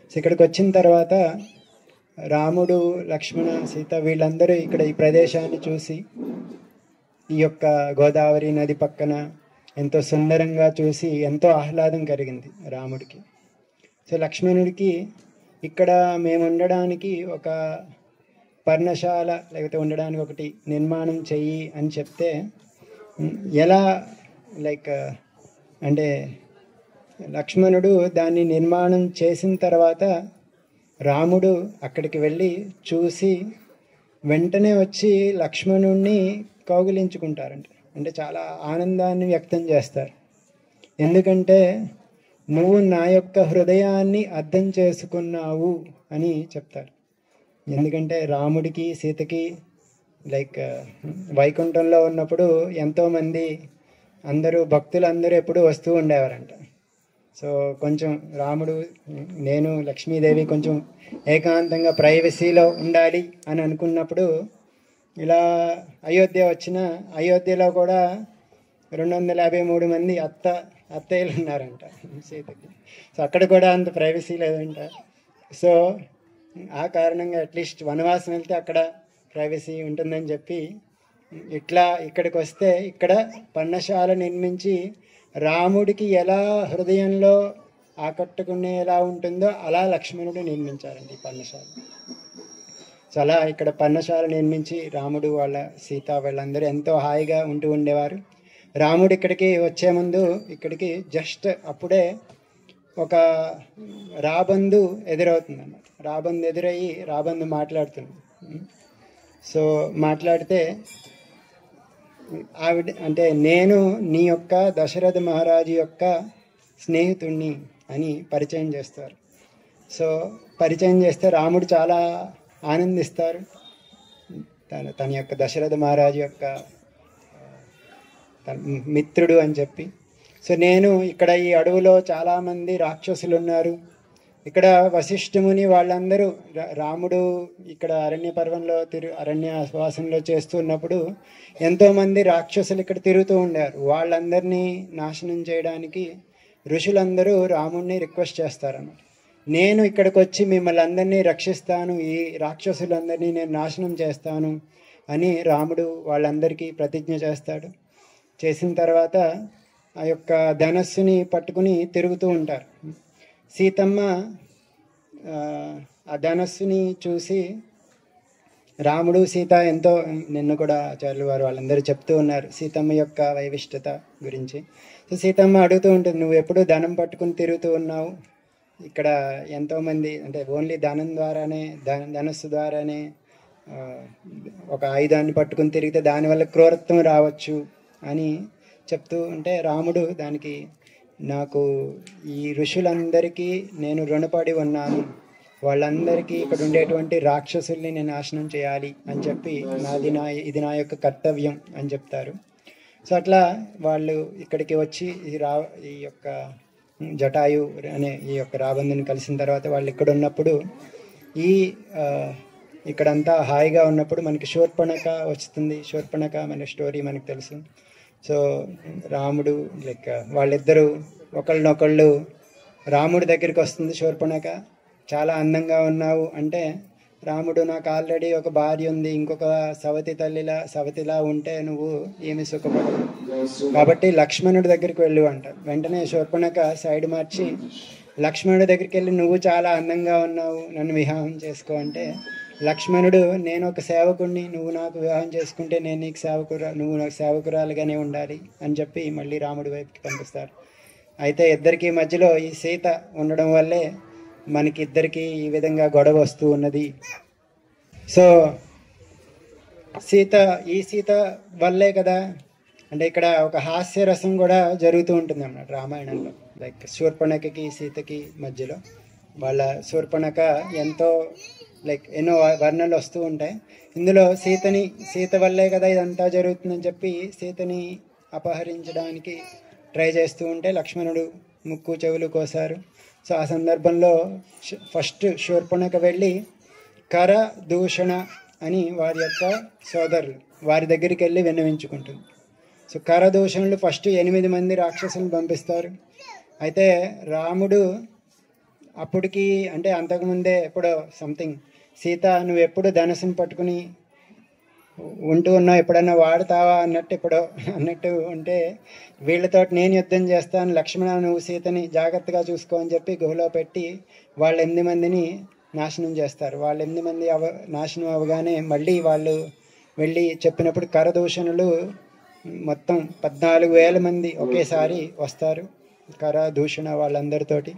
B: సో ఇక్కడికి వచ్చిన తర్వాత రాముడు, లక్ష్మణ, సీత వీళ్ళందరూ ఇక్కడ ఈ ప్రదేశాన్ని చూసి ఈ యొక్క గోదావరి నది పక్కన ఎంతో సుందరంగా చూసి ఎంతో ఆహ్లాదం కలిగింది రాముడికి. సో లక్ష్మణుడికి ఇక్కడ మేము ఉండడానికి ఒక పర్ణశాల లేకపోతే ఉండడానికి ఒకటి నిర్మాణం చెయ్యి అని చెప్తే ఎలా అంటే లక్ష్మణుడు దాన్ని నిర్మాణం చేసిన తర్వాత రాముడు అక్కడికి వెళ్ళి చూసి వెంటనే వచ్చి లక్ష్మణుడిని కౌగిలించుకుంటారంట. అంటే చాలా ఆనందాన్ని వ్యక్తం చేస్తారు. ఎందుకంటే నువ్వు నా యొక్క హృదయాన్ని అర్థం చేసుకున్నావు అని చెప్తారు. ఎందుకంటే రాముడికి, సీతకి వైకుంఠంలో ఉన్నప్పుడు ఎంతోమంది భక్తులందరూ ఎప్పుడూ వస్తూ ఉండేవారంట. సో కొంచెం రాముడు, నేను, లక్ష్మీదేవి కొంచెం ఏకాంతంగా ప్రైవసీలో ఉండాలి అని అనుకున్నప్పుడు ఇలా అయోధ్య వచ్చిన అయోధ్యలో కూడా 253 మంది అత్తయ్యలు ఉన్నారంట సీతకి. సో అక్కడ కూడా అంత ప్రైవసీ లేదంట. సో ఆ కారణంగా అట్లీస్ట్ వనవాసం వెళ్తే అక్కడ ప్రైవసీ ఉంటుందని చెప్పి ఇట్లా ఇక్కడికి వస్తే ఇక్కడ పర్ణశాల నిర్మించి రాముడికి ఎలా హృదయంలో ఆకట్టుకునే ఎలా ఉంటుందో అలా లక్ష్మణుడు నిర్మించారండి ఈ పర్ణశాల. సో అలా ఇక్కడ పర్ణశాల నిర్మించి రాముడు వాళ్ళ సీత వాళ్ళందరూ ఎంతో హాయిగా ఉంటూ ఉండేవారు. రాముడు ఇక్కడికి వచ్చే ముందు ఇక్కడికి జస్ట్ అప్పుడే ఒక రాబందు ఎదురవుతుంది అన్నమాట. రాబందు ఎదురయ్యి రాబందు మాట్లాడుతుంది. సో మాట్లాడితే ఆవిడ అంటే నేను నీ యొక్క దశరథ మహారాజు యొక్క స్నేహితుణ్ణి అని పరిచయం చేస్తారు. సో పరిచయం చేస్తే రాముడు చాలా ఆనందిస్తారు. తన యొక్క దశరథ మహారాజు యొక్క మిత్రుడు అని చెప్పి. సో నేను ఇక్కడ ఈ అడవిలో చాలామంది రాక్షసులు ఉన్నారు, ఇక్కడ వశిష్ఠముని వాళ్ళందరూ రాముడు ఇక్కడ అరణ్య పర్వంలో అరణ్యవాసంలో చేస్తున్నప్పుడు ఎంతోమంది రాక్షసులు ఇక్కడ తిరుగుతూ ఉండారు. వాళ్ళందరినీ నాశనం చేయడానికి ఋషులందరూ రాముడిని రిక్వెస్ట్ చేస్తారన్నమాట. నేను ఇక్కడికి వచ్చి మిమ్మల్ని అందరినీ రక్షిస్తాను, ఈ రాక్షసులందరినీ నేను నాశనం చేస్తాను అని రాముడు వాళ్ళందరికీ ప్రతిజ్ఞ చేస్తాడు. చేసిన తర్వాత ఆ యొక్క ధనస్సుని పట్టుకుని తిరుగుతూ ఉంటారు. సీతమ్మ ఆ ధనస్సుని చూసి రాముడు సీత ఎంతో, నిన్ను కూడా ఆచార్యులు వారు వాళ్ళందరూ చెప్తూ ఉన్నారు సీతమ్మ యొక్క వైవిష్టత గురించి. సో సీతమ్మ అడుగుతూ ఉంటుంది, నువ్వు ఎప్పుడు ధనం పట్టుకుని తిరుగుతూ ఉన్నావు, ఇక్కడ ఎంతోమంది అంటే ఓన్లీ ధనం ద్వారానే ధనస్సు ద్వారానే ఒక ఆయుధాన్ని పట్టుకుని తిరిగితే దానివల్ల క్రూరత్వం రావచ్చు అని చెప్తూ ఉంటే రాముడు దానికి నాకు ఈ ఋషులందరికీ నేను రుణపడి ఉన్నాను, వాళ్ళందరికీ ఇక్కడ ఉండేటువంటి రాక్షసుల్ని నేను నాశనం చేయాలి అని చెప్పి ఇది నా యొక్క కర్తవ్యం అని చెప్తారు. సో అట్లా వాళ్ళు ఇక్కడికి వచ్చి ఈ యొక్క జటాయు అనే ఈ యొక్క రాబందుని కలిసిన తర్వాత వాళ్ళు ఇక్కడ ఉన్నప్పుడు ఇక్కడంతా హాయిగా ఉన్నప్పుడు మనకి శూర్పణఖ వస్తుంది. శూర్పణఖ మన స్టోరీ మనకు తెలుసు. సో రాముడు వాళ్ళిద్దరూ ఒకళ్ళనొకళ్ళు రాముడి దగ్గరికి వస్తుంది శూర్పణఖ, చాలా అందంగా ఉన్నావు అంటే రాముడు నాకు ఆల్రెడీ ఒక భార్య ఉంది, ఇంకొక సవతిలా ఉంటే నువ్వు ఏమి సుఖపడవు, కాబట్టి లక్ష్మణుడి దగ్గరికి వెళ్ళు అంటారు. వెంటనే శూర్పణఖ సైడ్ మార్చి లక్ష్మణుడి దగ్గరికి వెళ్ళి నువ్వు చాలా అందంగా ఉన్నావు, నన్ను వివాహం చేసుకో అంటే లక్ష్మణుడు నేను ఒక సేవకుడిని, నువ్వు నాకు వివాహం చేసుకుంటే నేను నీకు నువ్వు నాకు సేవకురాలుగానే ఉండాలి అని చెప్పి మళ్ళీ రాముడి వైపుకి పంపిస్తారు. అయితే ఇద్దరికి మధ్యలో ఈ సీత ఉండడం వల్లే మనకి ఇద్దరికి ఈ విధంగా గొడవ వస్తూ ఉన్నది. సో ఈ సీత వల్లే కదా అంటే ఇక్కడ ఒక హాస్యరసం కూడా జరుగుతూ ఉంటుంది అన్నమాట రామాయణంలో. శూర్పణఖకి సీతకి మధ్యలో వాళ్ళ శూర్పణఖ ఎంతో ఎన్నో వర్ణనలు వస్తూ ఉంటాయి. ఇందులో సీత వల్లే కదా ఇదంతా జరుగుతుందని చెప్పి సీతని అపహరించడానికి ట్రై చేస్తూ ఉంటే లక్ష్మణుడు ముక్కు చెవులు కోసారు. సో ఆ సందర్భంలో ఫస్ట్ శూర్పణఖ వెళ్ళి కరదూషణ అని వారి యొక్క సోదరులు వారి దగ్గరికి వెళ్ళి విన్నవించుకుంటుంది. సో కరదూషణులు ఫస్ట్ 8 మంది రాక్షసులను పంపిస్తారు. అయితే రాముడు అప్పటికి అంటే అంతకుముందే ఎప్పుడో సంథింగ్ సీత నువ్వు ఎప్పుడు ధనుసుని పట్టుకుని ఉంటూ ఉన్నావు, ఎప్పుడన్నా వాడతావా అన్నట్టు ఉంటే వీళ్ళతో నేను యుద్ధం చేస్తాను, లక్ష్మణ నువ్వు సీతని జాగ్రత్తగా చూసుకో అని చెప్పి గుహలో పెట్టి వాళ్ళ 8 మందిని నాశనం చేస్తారు. వాళ్ళ 8 మంది నాశనం అవగానే మళ్ళీ వాళ్ళు వెళ్ళి చెప్పినప్పుడు కరదూషణులు మొత్తం 14,000 మంది ఒకేసారి వస్తారు. కరదూషణ వాళ్ళందరితోటి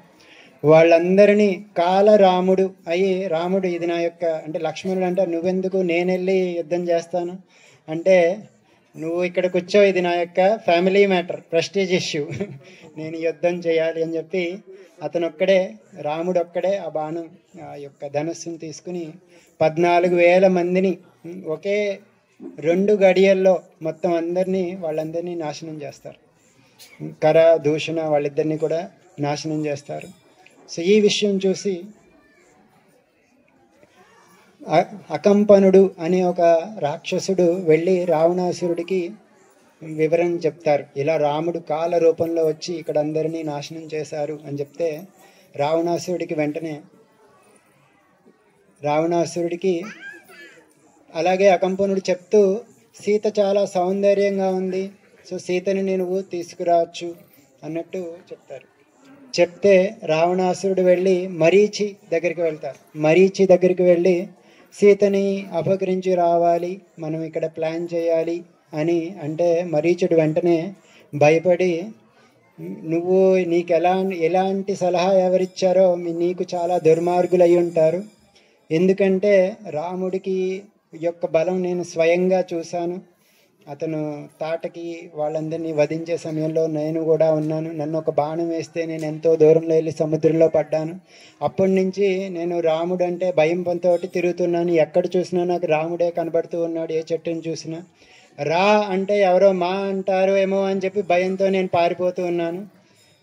B: వాళ్ళందరినీ కాలరాముడు అయ్యి రాముడు ఇది నా యొక్క అంటే లక్ష్మణుడు అంటారు నువ్వెందుకు, నేను వెళ్ళి యుద్ధం చేస్తాను అంటే నువ్వు ఇక్కడ కూర్చో, ఇది నా యొక్క ఫ్యామిలీ మ్యాటర్, ప్రెస్టీజ్ ఇష్యూ, నేను యుద్ధం చేయాలి అని చెప్పి రాముడు ఒక్కడే ఆ బాణం ఆ యొక్క ధనుస్సుని తీసుకుని 14,000 మందిని ఒకే 2 గడియల్లో మొత్తం వాళ్ళందరినీ నాశనం చేస్తారు. కర దూషణ వాళ్ళిద్దరిని కూడా నాశనం చేస్తారు. సో ఈ విషయం చూసి అకంపనుడు అనే ఒక రాక్షసుడు వెళ్ళి రావణాసురుడికి వివరణ చెప్తారు. ఇలా రాముడు కాల రూపంలో వచ్చి ఇక్కడ అందరినీ నాశనం చేశారు అని చెప్తే రావణాసురుడికి అలాగే అకంపనుడు చెప్తూ సీత చాలా సౌందర్యంగా ఉంది, సో సీతని నువ్వు తీసుకురావచ్చు అన్నట్టు చెప్తారు. చెప్తే రావణాసురుడు వెళ్ళి మరీచి దగ్గరికి వెళ్తారు. మరీచి దగ్గరికి వెళ్ళి సీతని అపహరించి రావాలి, మనం ఇక్కడ ప్లాన్ చేయాలి అని అంటే మరీచుడు వెంటనే భయపడి నీకు ఎలాంటి సలహా ఎవరిచ్చారో నీకు చాలా దుర్మార్గులు అయి ఉంటారు, ఎందుకంటే రాముడికి యొక్క బలం నేను స్వయంగా చూశాను, అతను తాటకి వాళ్ళందరినీ వధించే సమయంలో నేను కూడా ఉన్నాను, నన్ను ఒక బాణం వేస్తే నేను ఎంతో దూరంలో వెళ్ళి సముద్రంలో పడ్డాను, అప్పటి నుంచి నేను రాముడు అంటే భయంతో తిరుగుతున్నాను, ఎక్కడ చూసినా నాకు రాముడే కనబడుతూ ఉన్నాడు, ఏ చెట్టుని చూసినా రా అంటే ఎవరో మా అంటారు ఏమో అని చెప్పి భయంతో నేను పారిపోతూ ఉన్నాను,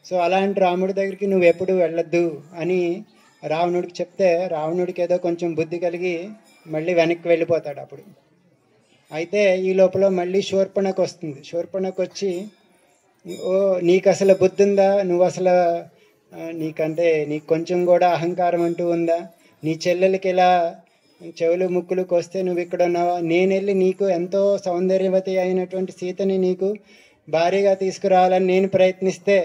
B: సో అలాంటి రాముడి దగ్గరికి నువ్వు ఎప్పుడు వెళ్ళొద్దు అని రావణుడికి చెప్తే రావణుడికి ఏదో కొంచెం బుద్ధి కలిగి మళ్ళీ వెనక్కి వెళ్ళిపోతాడు. అప్పుడు అయితే ఈ లోపల మళ్ళీ శూర్పణఖ వస్తుంది. శూర్పణఖ వచ్చి నీకు అసలు బుద్ధి ఉందా, నువ్వు అసలు నీకు కొంచెం కూడా అహంకారం అంటూ ఉందా, నీ చెల్లెలకి ఇలా చెవులు ముక్కులు కోస్తే నువ్వు ఇక్కడ ఉన్నావా, నేను వెళ్ళి నీకు ఎంతో సౌందర్యవతి అయినటువంటి సీతని నీకు భారీగా తీసుకురావాలని నేను ప్రయత్నిస్తే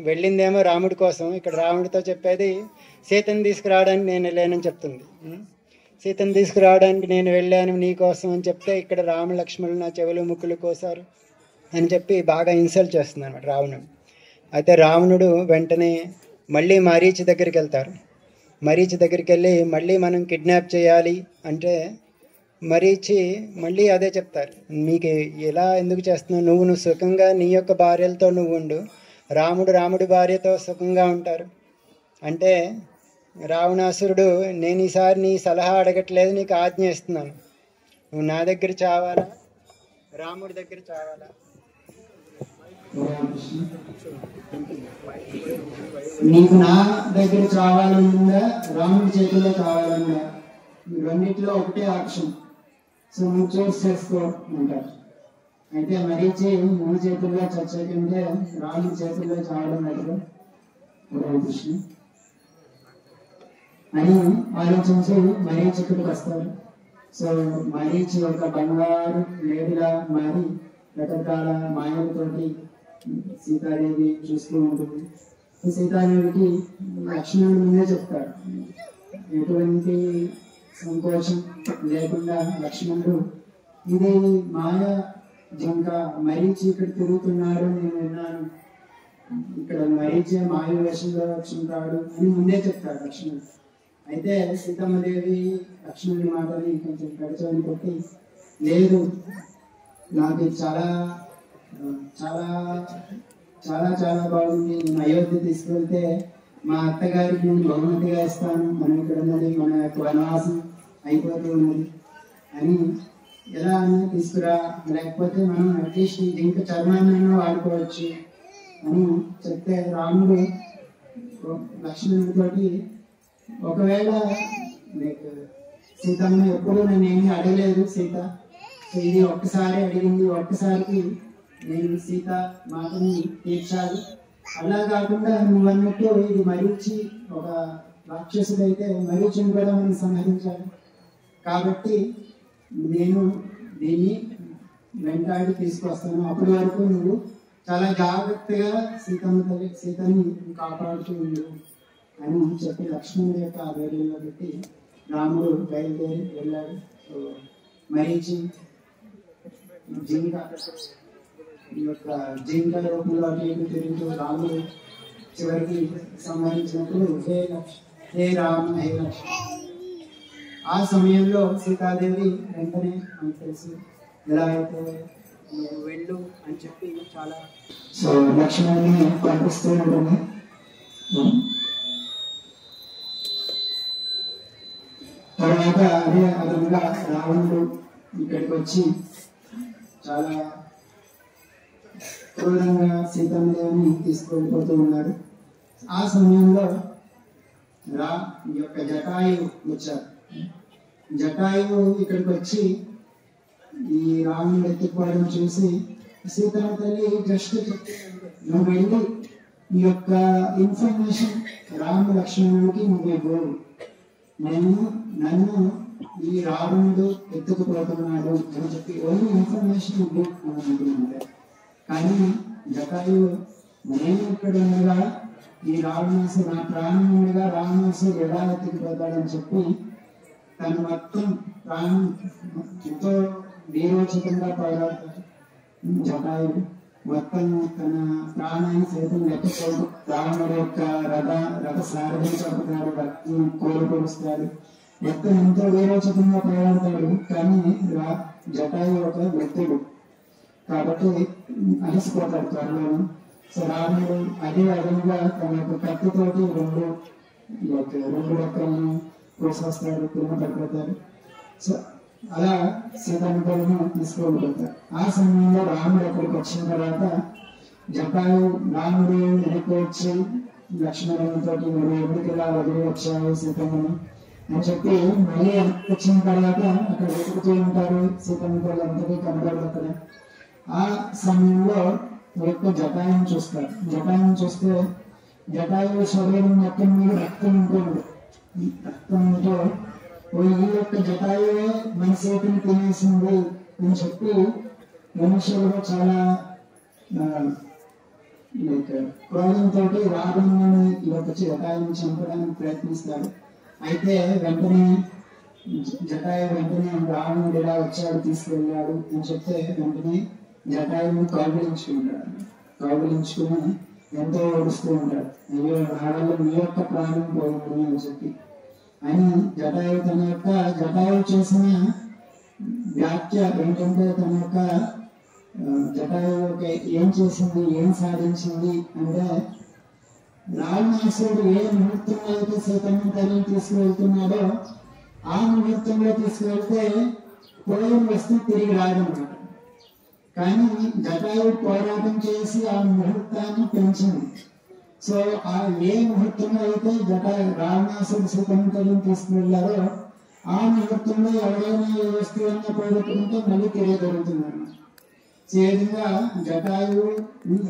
B: వెళ్ళిందేమో రాముడి కోసం, ఇక్కడ రాముడితో చెప్పేది సీతని తీసుకురావడానికి నేను వెళ్ళానని చెప్తుంది. సీతను తీసుకురావడానికి నేను వెళ్ళాను నీకోసం అని చెప్తే ఇక్కడ రామ లక్ష్మణులు నా చెవులు ముక్కులు కోసారు అని చెప్పి బాగా ఇన్సల్ట్ చేస్తుంది అన్నమాట రావణుడు. అయితే రావణుడు వెంటనే మళ్ళీ మరీచి దగ్గరికి వెళ్తారు. మరీచి దగ్గరికి వెళ్ళి మళ్ళీ మనం కిడ్నాప్ చేయాలి అంటే మరీచి మళ్ళీ అదే చెప్తారు, మీకు ఎలా ఎందుకు చేస్తున్నావు, నువ్వు సుఖంగా నీ యొక్క భార్యలతో నువ్వు ఉండు, రాముడి భార్యతో సుఖంగా ఉంటారు అంటే రావణాసురుడు నేను ఈసారి నీ సలహా అడగట్లేదు, నీకు ఆజ్ఞ ఇస్తున్నాను, నువ్వు నా దగ్గర చావాలా రాముడి దగ్గర చావాలా.
E: నీకు నా దగ్గర చావాలనుందా రాముడి చేతిలో చావాలనుందా, రెండింటిలో ఒకటే ఆప్షన్, సో నువ్వు చూస్ చేసుకో అంటారు. అయితే మరీచి మూడు చేతుల్లో చచ్చకంటే రాముడి చేతుల్లో చావడం బెటర్ కృష్ణ అని ఆలోచించి మరీచి ఇక్కడికి వస్తారు. సో మరీచి ఒక బంగారు లేడిలా మారి రకరకాల మాయలతోటి సీతాదేవి చూస్తూ ఉంటుంది. సీతాదేవికి లక్ష్మణుడి ముందే చెప్తాడు, ఎటువంటి సంకోచం లేకుండా లక్ష్మణుడు ఇది మాయ జింక మరీచి ఇక్కడ తిరుగుతున్నాడు నేను విన్నాను, ఇక్కడ మరీచి మాయ వేషంలో వచ్చింటాడు అని ముందే చెప్తాడు లక్ష్మణుడు. అయితే సీతమ్మదేవి లక్ష్మణుడి మాటని కొంచెం గడిచని కొట్టి లేదు నాకు చాలా చాలా చాలా చాలా బాగుంది, నేను అయోధ్య తీసుకెళ్తే మా అత్తగారికి నేను బహుమతిగా ఇస్తాను, మనం ఇక్కడ ఉన్నది మన యొక్క వనవాసం అయిపోతూ ఉన్నది అని ఎలా అని తీసుకురా, లేకపోతే మనం అట్లీస్ట్ ఇంకా చర్మాన్ని వాడుకోవచ్చు అని చెప్తే రాముడు లక్ష్మణుడితోటి ఒకవేళ సీతమ్మ ఎప్పుడు నన్ను ఏమీ అడగలేదు సీత, సో ఇది ఒక్కసారి అడిగింది, ఒక్కసారికి నేను సీత మాటని తీర్చాలి, అలా కాకుండా నువ్వు అన్నట్టు ఇది మరీచి ఒక రాక్షసుడైతే మరీచిని కూడా మనం సంహరించాలి, కాబట్టి నేను దీన్ని వెంటాడి తీసుకొస్తాను, అప్పటి వరకు నువ్వు చాలా జాగ్రత్తగా సీతని కాపాడుతూ ఉండు అని చెప్పి లక్ష్మణుడి యొక్క ఆధ్వర్యంలో పెట్టి రాముడు బయలుదేరి వెళ్ళాడు. సో మరీచి జింకల రూపంలో అటు తిరుగుతూ రాముడు చివరికి సంహరించినప్పుడు హే రామ హే లక్ష్మణ. ఆ సమయంలో సీతాదేవి వెంటనే మనకు తెలిసి ఎలా అయితే వెళ్ళు అని చెప్పి చాలా సో లక్ష్మణుని పంపిస్తూ ఉంటుంది. తర్వాత అదే విధంగా రావణుడు ఇక్కడికి వచ్చి చాలా క్రూరంగా సీతమ్మదేవిని తీసుకెళ్ళిపోతూ ఉన్నారు. ఆ సమయంలో ఈ యొక్క జటాయు వచ్చారు. జటాయు ఇక్కడికి వచ్చి ఈ రాముడు ఎత్తుకోవడం చూసి సీతమ్మ తల్లి జస్ట్ నువ్వు వెళ్ళి ఈ యొక్క ఇన్ఫర్మేషన్ రామ లక్ష్మణుడికి నువ్వు ఇవ్వవు, నన్ను ఈ రావణుడు ఎత్తుకుపోతున్నాడు అని చెప్పి ఓన్లీ ఇన్ఫర్మేషన్ ఇవ్వు అని అనుకున్నాడు. కానీ జటాయు నేను ఇక్కడ ఉండగా ఈ రావణాసు నా ప్రాణం ఉండగా రావణాసు ఎలా ఎత్తుకుపోతాడని చెప్పి తను మొత్తం ప్రాణం ఎంతో వీరోచితంగా పోరాడతాడు. జటాయుడు మొత్తం తన ప్రాణాన్ని సైతం లెక్కపోడు. రావణుడు యొక్క రథ సారథి చంపుతాడు, భక్తిని కోరుకొలుస్తాడు, మొత్తం ఎంతో వీరోచితంగా పోరాడతాడు. కానీ జటాయు ఒక వ్యక్తుడు కాబట్టి అలసిపోతాడు త్వరలో. సో రావణుడు అదే విధంగా తన యొక్క కత్తితోటి రెండు రెక్కలను కోసేస్తాడు, కింద పడిపోతాడు. సో అలా సీతమ్మను తీసుకువెళ్ళిపోతారు. ఆ సమయంలో రాముడు అక్కడికి వచ్చిన తర్వాత జటాయు రాముడు వెనక్కి వచ్చి లక్ష్మణునితో నువ్వు ఎప్పటికి ఇలా వదిలి వచ్చావు సీతమ్మని అని చెప్పి మళ్ళీ వచ్చిన తర్వాత అక్కడ వెతుకుతూ ఉంటారు. సీతమ్మతో అంతకీ కనబడదు అక్కడ. ఆ సమయంలో ఎక్కువ జటాయుని చూస్తారు. జటాయుని చూస్తే జటాయు శరీరం మొత్తం మీద రక్తం ఉంటుంది. రక్తంతో ఈ యొక్క జటాయువే మన సీతని తినేసింది అని చెప్పి మనుషులు చాలా క్రోధంతో రావణుని ఈ యొక్క జటాయుని చంపడానికి ప్రయత్నిస్తారు. అయితే వెంటనే జటాయు రావణుడు ఇలా వచ్చాడు తీసుకెళ్ళాడు అని చెప్తే వెంటనే జటాయుని కౌగిలించుకుంటాడు. కౌగిలించుకుని ఎంతో ఏడుస్తూ ఉంటాడు. అయ్యో నా వల్ల మీ యొక్క ప్రాణం పోయింది అని చెప్పి. అని జటాయు చేసిన వ్యాఖ్య ఏంటంటే తన యొక్క జటాయు ఏం చేసింది, ఏం సాధించింది అంటే రావణాసురుడు ఏ ముహూర్తంలో అయితే సీతమ్మ తల్లిని తీసుకువెళ్తున్నాడో ఆ ముహూర్తంలో తీసుకువెళ్తే పోయిన వస్తువు తిరిగి రాదన్నమాట. కానీ జటాయు పోరాటం చేసి ఆ ముహూర్తాన్ని పెంచింది. సో ఆ ఏ ముహూర్తంలో అయితే రావణాసురుడు సీతమ్మ తల్లిని తీసుకువెళ్లారో ఆ ముహూర్తంలో ఎవరైనా ఏ వస్తువులన్నా పోగొట్టుకుంటే మళ్ళీ తిరిగి దొరుకుతుంది. సో ఈ విధంగా జటాయువు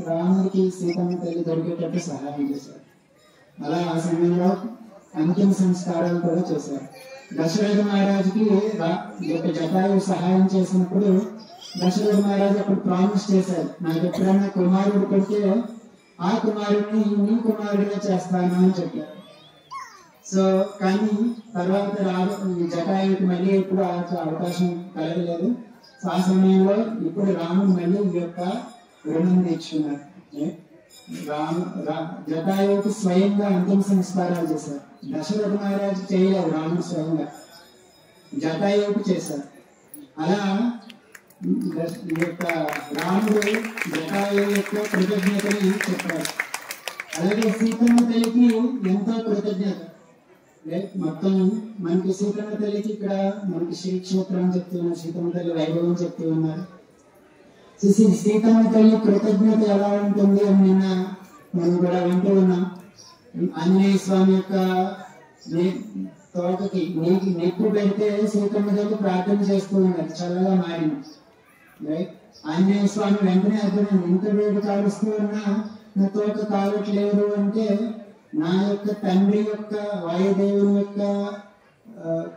E: రాముడికి సీతమ్మ తల్లి దొరికేటట్టు సహాయం చేశారు. అలా ఆ సమయంలో అంతిమ సంస్కారాలు కూడా చేశారు. దశరథ మహారాజుకి జటాయువు సహాయం చేసినప్పుడు దశరథ మహారాజు అప్పుడు ప్రామిస్ చేశారు, నాకు ఎప్పుడైనా కుమారుడు కొడితే ఆ కుమారుడిని నీ కుమారుడిగా చేస్తాను అని చెప్పారు. సో కానీ తర్వాత జటాయువుకి మళ్ళీ ఇప్పుడు అవకాశం కలగలేదు. సో ఆ సమయంలో ఇప్పుడు రాముడు మళ్ళీ ఈ యొక్క రుణం తీర్చుకున్నారు. జటాయువుకి స్వయంగా అంతిమ సంస్కారాలు చేశారు. దశరథ మహారాజు చేయలేదు, రాముడు స్వయంగా జటాయువుకి చేశారు. అలా ఈ యొక్క రాముడు జటాయువు యొక్క కృతజ్ఞతని చెప్పారు. అలాగే సీతమ్మ తల్లికి ఎంతో కృతజ్ఞత. మొత్తం మనకి సీతమ్మ తల్లికి ఇక్కడ మనకి శ్రీక్షేత్రం చెప్తూ ఉన్నారు, సీతమ్మ తల్లి వైభవం చెప్తూ ఉన్నారు. సీతమ్మ తల్లి కృతజ్ఞత ఎలా ఉంటుంది అని నిన్న మనం కూడా వింటూ ఉన్నాం. ఆంజనేయ స్వామి యొక్క తోటకి నెప్పు పెడితే సీతమ్మ తల్లి ప్రార్థన చేస్తూ ఉన్నారు, చల్లగా మారింది. రైట్, ఆంజనేయ స్వామి వెంటనే అర్థమైంది, ఇంత వేడి కాలుస్తూ ఉన్నా నా తోట కాలట్లేదు అంటే నా యొక్క తండ్రి యొక్క వాయుదేవుని యొక్క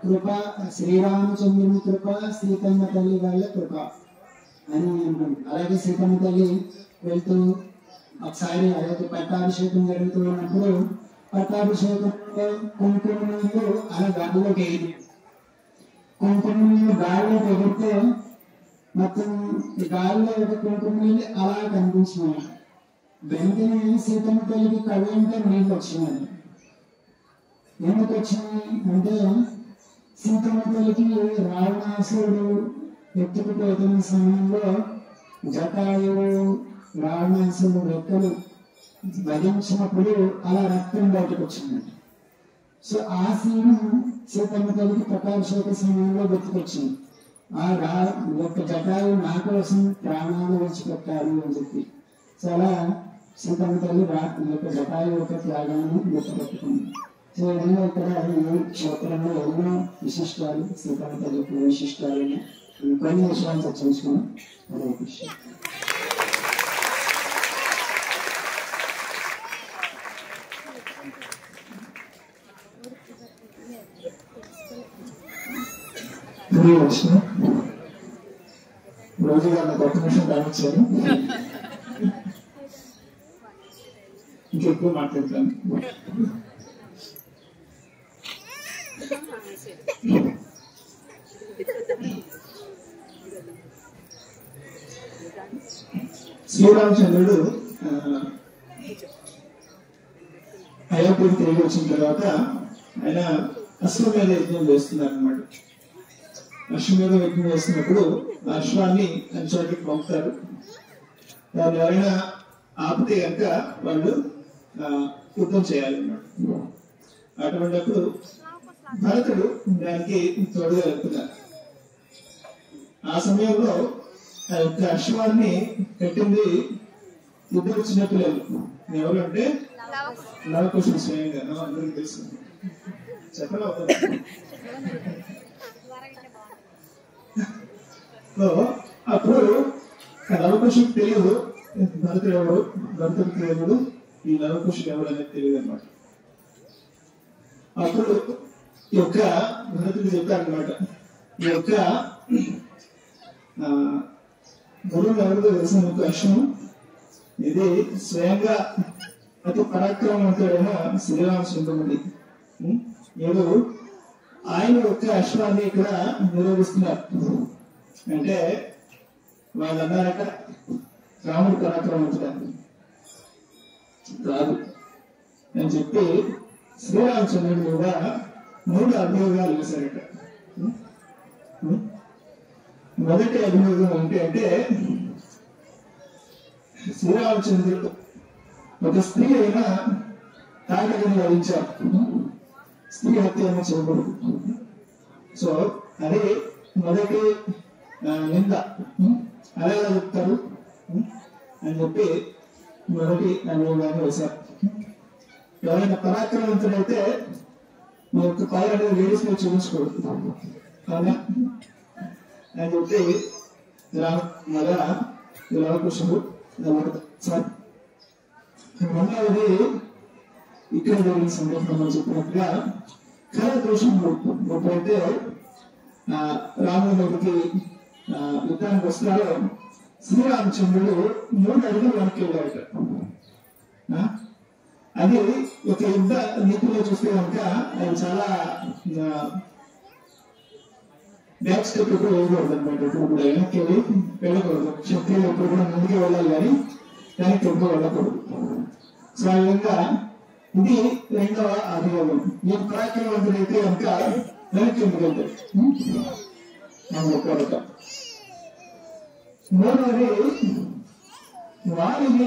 E: కృప, శ్రీరామచంద్రుని కృప, సీతమ్మ తల్లి వాళ్ళ కృప అని అంటుంది. అలాగే సీతమ్మ తల్లి వెళ్తూ ఒకసారి అలాగే పట్టాభిషేకం జరుగుతూ ఉన్నప్పుడు పట్టాభిషేకంలో కుంకుమ నీళ్ళు అలా గాలిలోకి ఎగిరి కుంకుమ నీళ్ళు గాలిలోకి ఎగిరితే మొత్తం గాలిలో ఒక కుంకుమ నీళ్ళు అలా కనిపించినాయి. వెంటనే సీతమ్మ తల్లికి కళ్ళంటే నీళ్ళు వచ్చినాయి. ఎందుకు వచ్చినాయి అంటే సీతమ్మ తల్లికి రావణాసురుడు ఎత్తుకుపోతున్న సమయంలో జటాయువు రావణాసురుడు రెక్కలు వధించినప్పుడు అలా రక్తం బయటకు వచ్చింది. సో ఆ సీను సీతమ్మ తల్లికి పట్టాభిషేక సమయంలో గుర్తుకొచ్చింది. ఆ యొక్క జటాయువు నా కోసం ప్రాణాలు విడిచిపెట్టారు అని చెప్పి. సో అలా సీతమ్మ తల్లి ఈ యొక్క జటాయు యొక్క త్యాగాన్ని గుర్తుపెట్టుకుంది. సో విధంగా ఇక్కడ ఈ క్షేత్రంలో ఎన్నో విశిష్టాలు, సీతమ్మ తల్లి యొక్క విశిష్టాలను కొన్ని విషయాలు చర్చించుకున్నాం. హరే కృష్ణ. హరే కృష్ణ. రోజు గారు ఒక నిమిషం కానిచ్చారు, ఇంకెక్కువ మాట్లాడతాను. శ్రీరామచంద్రుడు అయోధ్యకు తిరిగి వచ్చిన తర్వాత ఆయన అశ్వమేధ యజ్ఞం చేస్తున్నారు అన్నమాట. అశ్వమేధ యజ్ఞం చేస్తున్నప్పుడు అశ్వాన్ని అంచానికి పంపుతారు. దాన్ని ఎవరైనా ఆపితే కనుక వాళ్ళు యుద్ధం చేయాలన్నమాట. అటువంటిప్పుడు భరతుడు దానికి తోడుగా వెళ్తున్నారు. ఆ సమయంలో ఆ యొక్క అశ్వాన్ని పెట్టింది ఇద్దరు చిన్నపిల్లలు. ఎవరు అంటే లవకుశుడు స్వయంగా, అందరికి తెలుసు, చెప్పలేదు. అప్పుడు లవకుశుడు తెలియదు భరతుడు ఎవరు, భరతుడికి ఎవరు, ఈ లవకుశుడు ఎవరు అనేది తెలియదు అన్నమాట. అప్పుడు ఈ యొక్క భరతుడు చెప్పారనమాట, ఈ యొక్క గురువు ఎవరితో తెలిసిన ఒక అశ్వం, ఇది స్వయంగా అతి పరాక్రమవంతుడైన శ్రీరామచంద్రుడి. ఏదో ఆయన యొక్క అశ్వాన్ని ఇక్కడ నిరోధిస్తున్నారు. అంటే వాళ్ళు అన్నారట రాముడు పరాక్రమవంతుడు కాదు అని చెప్పి శ్రీరామచంద్రుడి మీద 3 అభియోగాలు వేశారట. మొదటి అభియోగం ఏంటి అంటే, శ్రీరామచంద్రుడు ఒక స్త్రీ అయినా తాటకని వరించారు, స్త్రీ హత్య అయినా చేయకూడదు. సో అది మొదటి నింద. అలా చెప్తారు అని చెప్పి మొదటి అభియోగాన్ని వేశారు. ఎవరైనా పరాక్రమవంతుడైతే మీ యొక్క పైన లేడీస్ మీద చూపించకూడదు అవునా అని చెప్పి లవకుశుడు సార్. రెండవది ఇక్కడ జరిగిన సందర్భంలో చెప్పినట్టుగా ఖరదోషముడు ఎప్పుడైతే రాముడి మీదకి యుద్ధానికి వస్తున్నారో శ్రీరామచంద్రుడు 3 అడుగులు వెనక్కి వెళ్ళాడు. అది ఒక యుద్ధ నీతిలో చూస్తే కనుక అది చాలా బ్యాక్ స్టెప్ ఎప్పుడు వేయకూడదు అనమాట. ఇప్పుడు కూడా వెనక్కి వెళ్ళకూడదు. శక్తిలో ఎప్పుడు కూడా ముందుకు వెళ్ళాలి కానీ వెనక్కి ఎప్పుడు వెళ్ళకూడదు. సో ఆ విధంగా ఇది రెండవ అభియోగం. ఈ పరాక్రమవంతుడు అయితే కనుక వెనక్కి ఎందుకు వెళ్తాడు అని చెప్పారట. మూడవది వారిని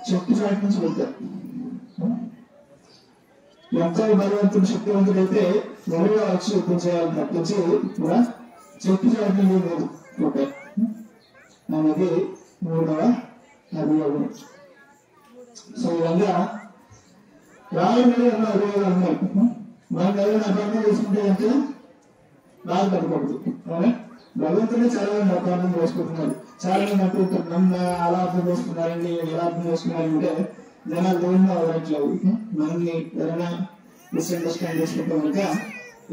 E: శక్తి చాటి నుంచి వెళ్తారు. ఎంత బలవంతుడు శక్తివంతుడైతే ఎవరుగా వచ్చి యుద్ధం చేయాలని తప్పించి కూడా శక్తి చాటి లేదు అనేది 3వ అభియోగం. సో ఇవన్నీ రాముడి మీద ఉన్న అభియోగాలు ఉన్నాయి. మనం ఎవరైనా అర్థం చేసుకుంటే అంటే బాధపడకూడదు. భగవంతుడే చాలా మంది అర్థం చేసుకుంటున్నారు. చాలా మంది అంటుంటారు నన్ను అలా అర్థం చేసుకున్నారండి, ఎలా అర్థం చేసుకున్నారంటే జనాలు దేవుడిని అవరట్లేదు. మనల్ని ఎవరైనా మిస్అండర్స్టాండ్ చేసుకుంటే కనుక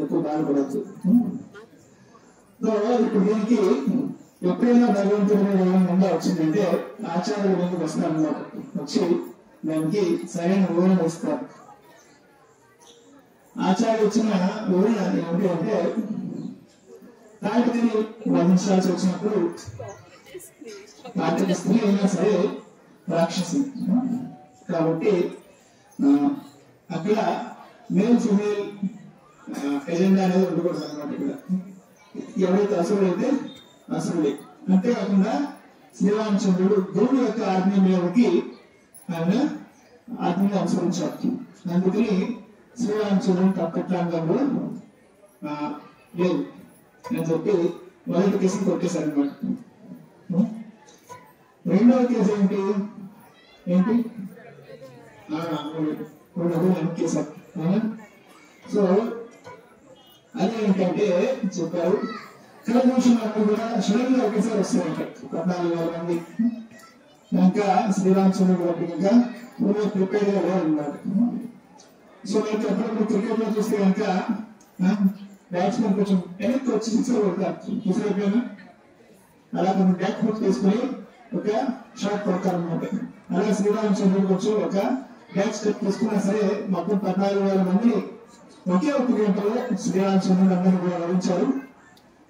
E: ఎక్కువ బాధపడద్దు. సో ఇప్పుడు దీనికి ఎప్పుడైనా భగవంతుడి మీద ఏమైనా వచ్చిందంటే ఆచార్యులు ముందుకు వస్తారన్నమాట. వచ్చి దానికి సరైన వివరణ ఇస్తారు. ఆచార్యులు ఇచ్చిన వివరణ ఏమిటి అంటే, తాటిని వధించాల్సి వచ్చినప్పుడు తాటి స్త్రీ అయినా సరే రాక్షసి కాబట్టి అక్కడ మేల్ ఫిమేల్ ఎజెండా అనేది ఉండకూడదు అనమాట. ఇక్కడ ఎవరైతే అసురుడైతే అసురుడే. అంతేకాకుండా శ్రీరామచంద్రుడు దేవుడి యొక్క ఆజ్ఞ మీదకి ఆయన ఆజ్ఞను అనుసరించారు. అందుకని శ్రీరామచంద్రుని తప్పట్లాంగంలో లేదు అని చెప్పి మొదటి కేసుని కొట్టేశారు అనమాట. రెండవ కేసు ఏంటి?
A: ఏంటి వెనకేసారు. సో అదే ఏంటంటే చెప్పారు కళ చూసినప్పుడు కూడా సడన్ గా ఒకేసారి వస్తారంట 14,000 మంది. ఇంకా శ్రీరామచంద్రుడు గారికి ఇంకా ప్రిపేర్ గా లేదన్నమాట. సో మనకి అప్పుడప్పుడు క్రికెట్ లో చూస్తే కనుక బ్యాట్స్మెన్ కొంచెం వెనక్కి వచ్చి సిక్సర్ కొడతారు, చూసారైపోయినా అలా కొన్ని బ్యాక్ ఫుట్ తీసుకుని ఒక షాట్ కొడతారు అనమాట. అలా శ్రీరామచంద్రుడు కొంచెం ఒక బ్యాక్ స్టెప్ తీసుకున్నా సరే మొత్తం 14,000 మంది ఒకే ఒక్క గంటలో శ్రీరామచంద్రుడు అందరూ కూడా వరించారు.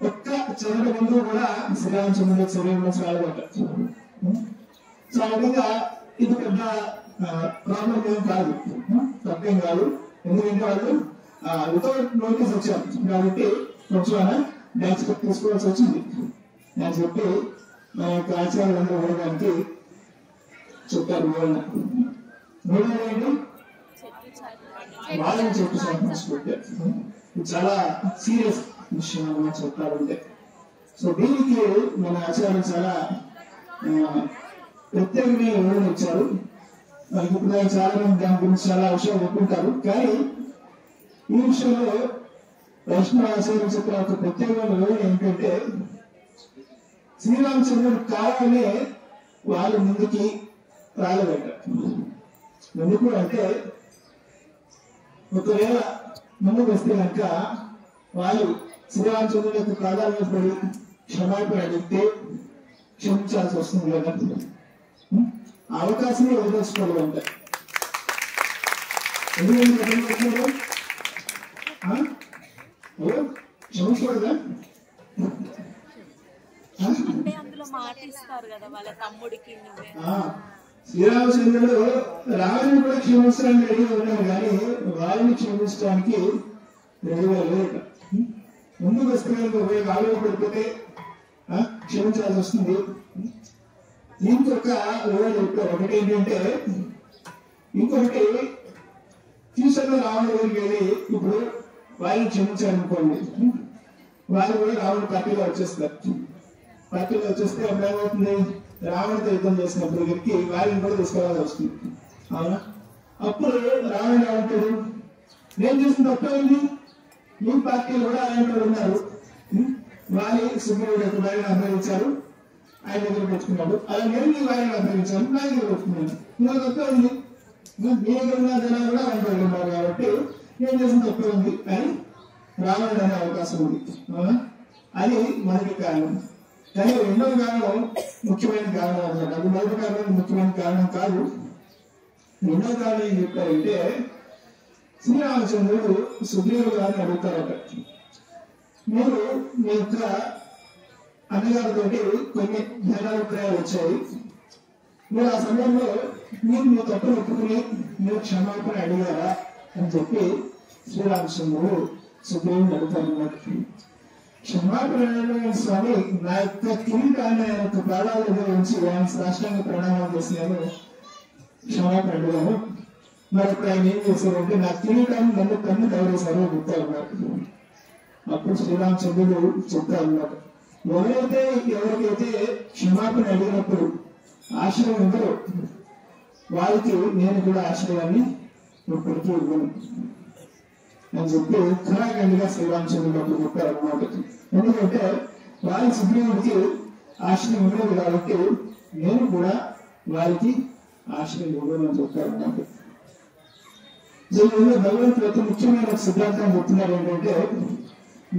A: ఒక్క చదువు ముందు కూడా శ్రీరామచంద్రుడు శరీరంలో రాలబట్టారు. సో ఆ విధంగా ఇది పెద్ద ప్రాబ్లం ఏం కాదు, తప్పేం కాదు. ఎందుకంటే వాళ్ళు వితౌట్ నోటీస్ వచ్చారు కాబట్టి కొంచెం డ్యాన్స్ కట్ తీసుకోవాల్సి వచ్చింది అని చెప్పి మా యొక్క ఆచార్యులందరూ ఉండడానికి చెప్పారు. మూడోది వాళ్ళని చెప్పి పెట్టారు. ఇది చాలా సీరియస్ విషయం అన్నమాట చెప్పాలంటే. సో దీనికి మన ఆచార్యులు చాలా ప్రత్యేకమైన వివరణ ఇచ్చారు. ఇప్పుడు చాలా మంది దాని గురించి చాలా విషయాలు చెప్పుకుంటారు. కానీ ఈ విషయంలో వైష్ణవ ఆచార్యులు చెప్పిన ఒక ప్రత్యేకమైన వివరణ ఏంటంటే శ్రీరామచంద్రుడు కావాలనే వాళ్ళు ముందుకి రాలేదట. ఎందుకు అంటే ఒకవేళ ముందుకు వస్తే కనుక వాళ్ళు శ్రీరామచంద్రుడి యొక్క ప్రాధాన్యత పడి క్షమాపణ అడిగితే క్షమించాల్సి వస్తుంది కదా, అవకాశమే వదిలేసుకోవాలంట. ఎందుకంటే క్షమించకూడదా?
F: అంటే అందులో మాటిస్తారు కదా వాళ్ళ తమ్ముడికి.
A: శ్రీరామచంద్రుడు రాముని కూడా క్షమించడానికి రెడీగా ఉన్నాడు, కానీ వాళ్ళని క్షమించడానికి రెడీగా లేదు. ముందుకు వస్తే ఒకవేళ ఆలోచన పడిపోతే క్షమించాల్సి వస్తుంది. దీనికి ఒక వివరణ చెప్పారు. ఒకటి ఏంటంటే ఇంకొకటి ఫ్యూచర్ లో రావణుడి దగ్గరికి వెళ్ళి ఇప్పుడు వాళ్ళని క్షమించాలనుకోండి, వాళ్ళు కూడా రావణుడి పార్టీలో వచ్చేస్తారు. పార్టీలో వచ్చేస్తే అప్పుడు ఏమవుతుంది, రావణుడితో యుద్ధం చేసినప్పుడు దగ్గరికి వాళ్ళని కూడా తీసుకురావాల్సి వస్తుంది. అవునా? అప్పుడు రావణుడు ఏమంటాడు, నేను చేసిన తప్పేంది, మీ పార్టీలో కూడా ఆయన ఉన్నారు, వాళ్ళు సుగ్రీవుడు యొక్క భార్యను అభ్యర్థించారు, ఆయన దగ్గర పెట్టుకున్నాడు. అలా నేను మీ భార్యను అభ్యర్థించాను, నా దగ్గర పెట్టుకున్నాను, ఇంకా తప్పే ఉంది, మీ దగ్గర ఉన్న జనాలు కూడా ఆయన ఉన్నారు కాబట్టి నేను చేసిన తప్పే ఉంది అని రావణుడు అనే అవకాశం ఉంది. అవునా? అది మొదటి కారణం. కానీ రెండవ కారణం ముఖ్యమైన కారణం అన్నమాట. అది మొదటి కారణం ముఖ్యమైన కారణం కాదు. రెండవ కారణం ఏం చెప్పారంటే శ్రీరామచంద్రుడు సుగ్రీవుడు గారిని అడుగుతారట, మీరు మీ యొక్క అన్నగారితో కొన్ని భేదాభిప్రాయాలు వచ్చాయి, మీరు ఆ సమయంలో మీరు మీ తప్పును ఒప్పుకుని మీరు క్షమాపణ అడిగారా అని చెప్పి శ్రీరామచంద్రుడు సుగ్రీవుని అడుగుతారన్నమాట. క్షమాపణ స్వామి, నా యొక్క కిరీటాన్ని ఆయన యొక్క ప్రాణాల దగ్గర ఉంచి ఆయన సాష్టాంగ ప్రణామం చేసి నేను క్షమాపణ అడిగాను. మరి ఇప్పుడు ఆయన ఏం చేశారంటే నా కిరీటాన్ని నన్ను కన్ను తవరేశారు చెప్తా ఉన్నారు. అప్పుడు శ్రీరామచంద్రుడు చెప్తా ఉన్నారు, ఎవరికైతే క్షమాపణ అడిగినప్పుడు ఆశ్రయం ఉందో వాళ్ళకి నేను కూడా ఆశ్రయాన్ని ఇప్పటికీ ఇవ్వను అని చెప్పి ఖరాఖండిగా శ్రీరామచంద్రుడు అప్పుడు చెప్పారు అన్నమాట. ఎందుకంటే వాళ్ళ సుగ్రీవుడికి ఆశ్రయం ఉండదు కాబట్టి నేను కూడా వాళ్ళకి ఆశ్రయం ఇవ్వను అని చెప్పారు అన్నమాట. దీనిలో భగవంతుడు యొక్క ముఖ్యమైన సిద్ధాంతం చెప్తున్నారు ఏంటంటే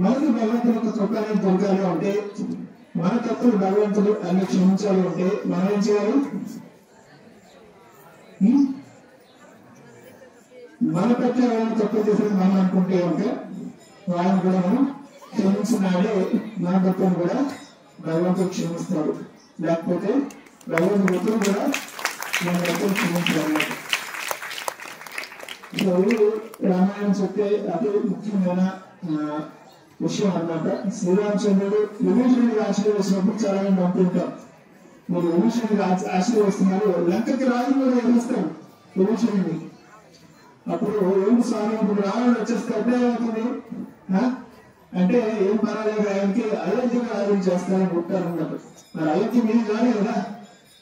A: మనకి భగవంతుడు యొక్క కృపని పొందాలి అంటే, మన తప్పులు భగవంతుడు అన్ని క్షమించాలి అంటే మనం ఏం చేయాలి? మన పట్ల వాళ్ళని తప్పు చేసేది మనం అనుకుంటే ఉంటే వాళ్ళని కూడా మనం క్షమించినాడే మన తప్పును కూడా భగవంతుడు క్షమిస్తాడు. లేకపోతే భగవంతుడు కూడా మన తప్పును క్షమించాలి. రామాయణం చెప్తే అదే ముఖ్యమైన విషయం అన్నమాట. శ్రీరామచంద్రుడు విభీషణుడికి ఆశీర్వదించినప్పుడు చాలా మంది అనుకుంటాం, మీరు విభీషణుడికి ఆశీర్వదిస్తున్నారు, లంకకి రాజు కూడా ఎదురుస్తాం విభీషణుడిని. అప్పుడు ఏంటి స్వామి, ఇప్పుడు రావణుడు వచ్చేస్తే అడ్డే అవుతుంది అంటే ఏం పర్వాలేదు, ఆయనకి అయోధ్యగా ఆలోచన చేస్తారని చెప్తారు అన్నమాట. మరి అయోధ్య మీరు కాదు కదా,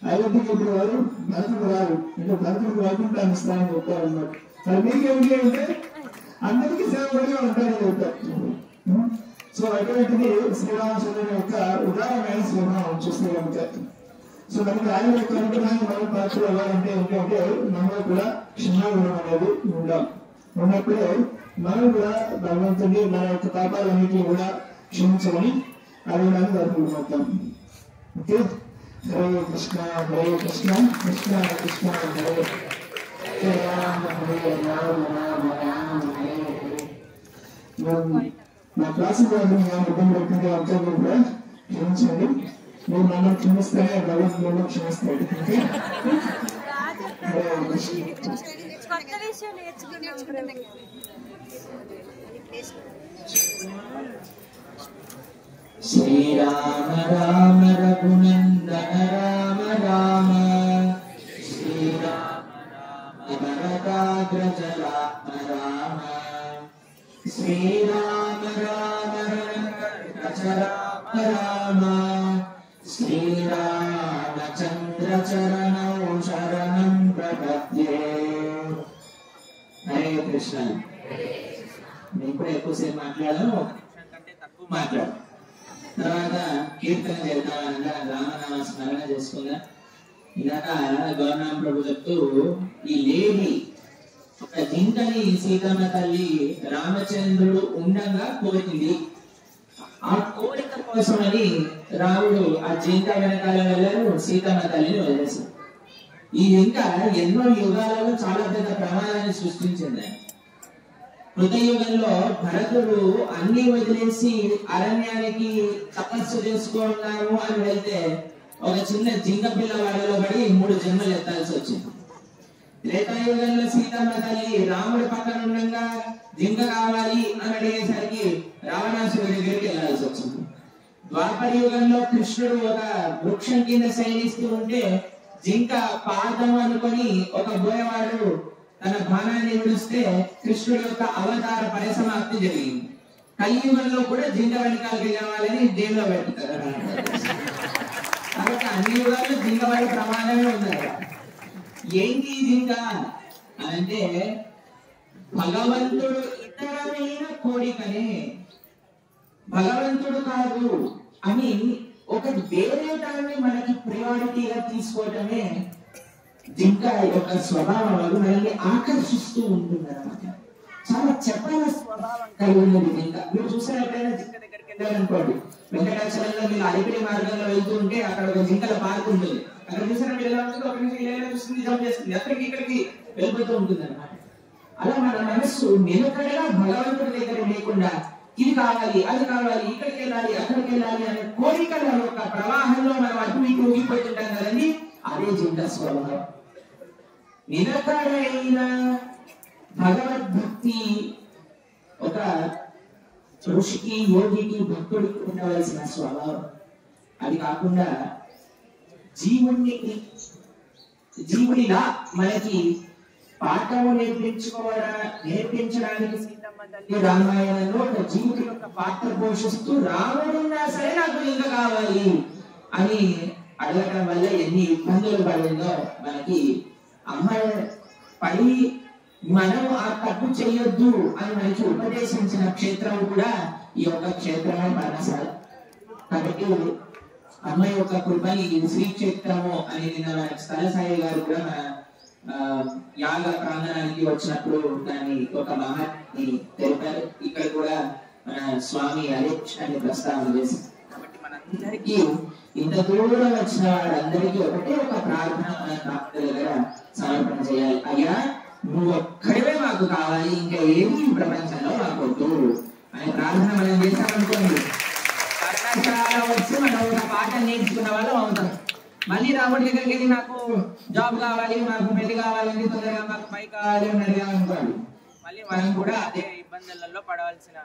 A: అయోధ్యకి ఇప్పుడు వారు భరతుడు రారు, అంటే భరతుడు వైకుంఠాన్ని ఇస్తానని చెప్పారు అన్నమాట. మరి మీకేమిటి అంటే అందరికీ సేవకుడిగా ఉంటారని చెప్పారు. సో అటువంటిది శ్రీరామచంద్రుని యొక్క ఉదాహరణ స్వభావం చూస్తే కనుక. సో మనకి ఆయన యొక్క అనుగ్రహాన్ని మనం పాత్రలు అవ్వాలంటే ఏంటంటే మనలో కూడా క్షమాగుణం అనేది ఉండాలి. ఉన్నప్పుడే మనం కూడా భగవంతుడి మన యొక్క పాపాలన్నింటినీ కూడా క్షమించమని అడగడానికి అనుకుంటున్నాం. ఓకే, హరే కృష్ణ హరే కృష్ణ కృష్ణ కృష్ణ హరే హరే రామ హరే రామ రామ రామ హరే హరే. నా క్లాసు ఇబ్బంది పెట్టింది అంతా కూడా క్షమించండి. మీరు నన్ను క్షమిస్తేనే భగవంతుడు నన్ను క్షమిస్తాడు. ఓకే, హరే కృష్ణ.
E: శ్రీరామ రామ రఘునందన రామ రామ శ్రీరామ రామ భరతాగ్రజ రామ రామ శ్రీరామ రామ రఘునందన రామ రామ శ్రీరామచంద్ర చరణౌ శరణం ప్రపద్యే. హరే కృష్ణ. నేను కూడా ఎక్కువసేపు మాట్లాడాను, ఒక నిమిషం కంటే తక్కువ మాట్లాడు. తర్వాత కీర్తన చేద్దాం, అందరం రామనామ స్మరణ చేసుకుందా. ఇలాగ గౌరవం ప్రభు చెప్తూ ఈ లేడి ఒక జింకని సీతమ్మ తల్లి రామచంద్రుడు ఉండగా కోరింది. ఆ కోరిక కోసమని రాముడు ఆ జింక వెనకాల వెళ్ళారు, సీతమ్మ తల్లిని వదిలేశారు. ఈ జింక ఎన్నో యుగాలలో చాలా పెద్ద ప్రమాదాన్ని సృష్టించింది. కృతయుగంలో భరతుడు అన్ని వదిలేసి అరణ్యానికి తపస్సు చేసుకున్నాము అని వెళ్తే ఒక చిన్న జింక పిల్లవాడిలో పడి 3 జన్మలు ఎత్తాల్సి వచ్చింది. త్రేతాయుగంలో సీతమ్మ తల్లి రాముడి పక్కన ఉండగా జింక కావాలి అని అడిగేసరికి రావణాసురుడి దగ్గరికి వెళ్లాల్సి వచ్చింది. ద్వాపర యుగంలో కృష్ణుడు ఒక వృక్షం కింద శయనిస్తూ ఉంటే జింక పాదం అనుకొని ఒక బోయవాడు తన బాణాన్ని విడిస్తే కృష్ణుడి యొక్క అవతార పరిసమాప్తి జరిగింది. కలియుగంలో కూడా జింక వెనకాలకి వెళ్ళాలని దేవులో పెడతారు. కాబట్టి అన్ని యుగాల్లో జింక వాడి ప్రమాదమే ఉన్నారు. ఏంటి జింక అంటే భగవంతుడు ఇతరమైన కోరికనే, భగవంతుడు కాదు అని ఒక వేరే దాన్ని మనకి ప్రియారిటీగా తీసుకోవటమే జింక యొక్క స్వభావం. మనల్ని ఆకర్షిస్తూ ఉంటుంది అన్నమాట. చాలా చెప్పాల స్వభావం కలిగి ఉన్నది జింక. మీరు చూసినట్లయినా జింక దగ్గరికి వెళ్ళాలనుకోండి, వెంకటాచలంలో మీరు అలిపిరి మార్గంలో వెళ్తూ ఉంటే అక్కడ ఒక జింకల పార్క్ ఉంటుంది. అక్కడ చూసిన మీరు ఎలా ఉంటుంది, ఒక నుంచి ఇలా చూస్తుంది, జంప్ చేస్తుంది, అక్కడికి ఇక్కడికి వెళ్ళిపోతూ ఉంటుంది అన్నమాట. అలా మన మనస్సు నిలకడగా భగవంతుడి దగ్గర లేకుండా ఇది కావాలి, అది కావాలి, ఇక్కడికి వెళ్ళాలి, అక్కడికి వెళ్ళాలి అనే కోరికల యొక్క ప్రవాహంలో మనం అటు ఇటు ఊగిపోతుంటాం కదండి. అదే జింక స్వభావం. నిలకడైన భగవద్భక్తి ఒక ఋషికి, యోగికి, భక్తుడికి ఉండవలసిన స్వభావం. అది కాకుండా జీవుడిలా మనకి పాఠము నేర్పించడానికి సీతమ్మ తల్లి రామాయణంలో ఒక జీవుడి యొక్క పాత్ర పోషిస్తూ రాముడున్నా సరే నాకు జింక కావాలి అని అడగడం వల్ల ఎన్ని ఇబ్బందులు పడిందో మనకి అమ్మాయి పడి మనం ఆ తప్పు చేయొద్దు అని మనకి ఉపదేశించిన క్షేత్రం కూడా ఈ యొక్క క్షేత్రమే పర్ణశాల. కాబట్టి అమ్మాయి యొక్క కృపని శ్రీక్షేత్రము అని నిన్న స్థల సాయి గారు కూడా మన యాగ ప్రాంగణానికి వచ్చినప్పుడు దాన్ని ఒక మహాత్ని తెలిపారు. ఇక్కడ కూడా మన స్వామి అధ్యక్షాన్ని ప్రస్తావన చేశారు. కాబట్టి మనందరికీ ఇంత దూరం వచ్చిన వాళ్ళందరికీ ఒకటే ఒక ప్రార్థన మన భక్తుల దగ్గర సమర్పణ చేయాలి. అయ్యా నువ్వు ఒక్కడే మాకు కావాలి, ఇంకా ఏమి ప్రపంచంలో మాకు వద్దు అనే ప్రార్థన మనం చేశామనుకోండి, పర్ణశాల వచ్చి మనం ఒక పాట నేర్చుకున్న వాళ్ళు అవుతాం. మళ్ళీ రాముడి దగ్గరికి వెళ్ళి నాకు జాబ్ కావాలి, మాకు పెళ్లి కావాలని, తొందరగా మాకు పై కావాలి అని అడిగామనుకోండి, మళ్ళీ మనం కూడా అదే ఇబ్బందులలో పడవలసిన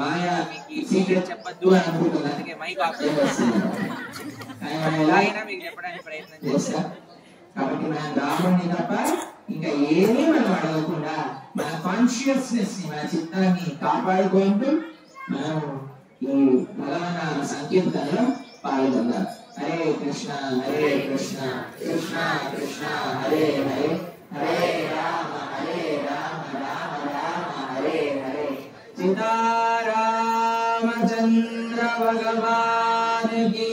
E: మాయ మీకు సీక్రెట్ చెప్పద్దు అని అనుకుంటుంది. అందుకే మైక్ ఆఫ్ చేస్తుంది. ఎలాగైనా మీకు చెప్పడానికి ప్రయత్నం చేస్తాం. కాబట్టి మనం రాముడిని తప్ప ఇంకా ఏమీ మనం అడగకుండా మన కాన్షియస్నెస్ ని, మన చిత్తాన్ని కాపాడుకుంటూ మనం ఈ భగవన సంకీర్తనలో పాల్గొందాం. हरे कृष्णा कृष्णा कृष्णा हरे हरे हरे राम राम राम हरे हरे। सीता रामचंद्र भगवान की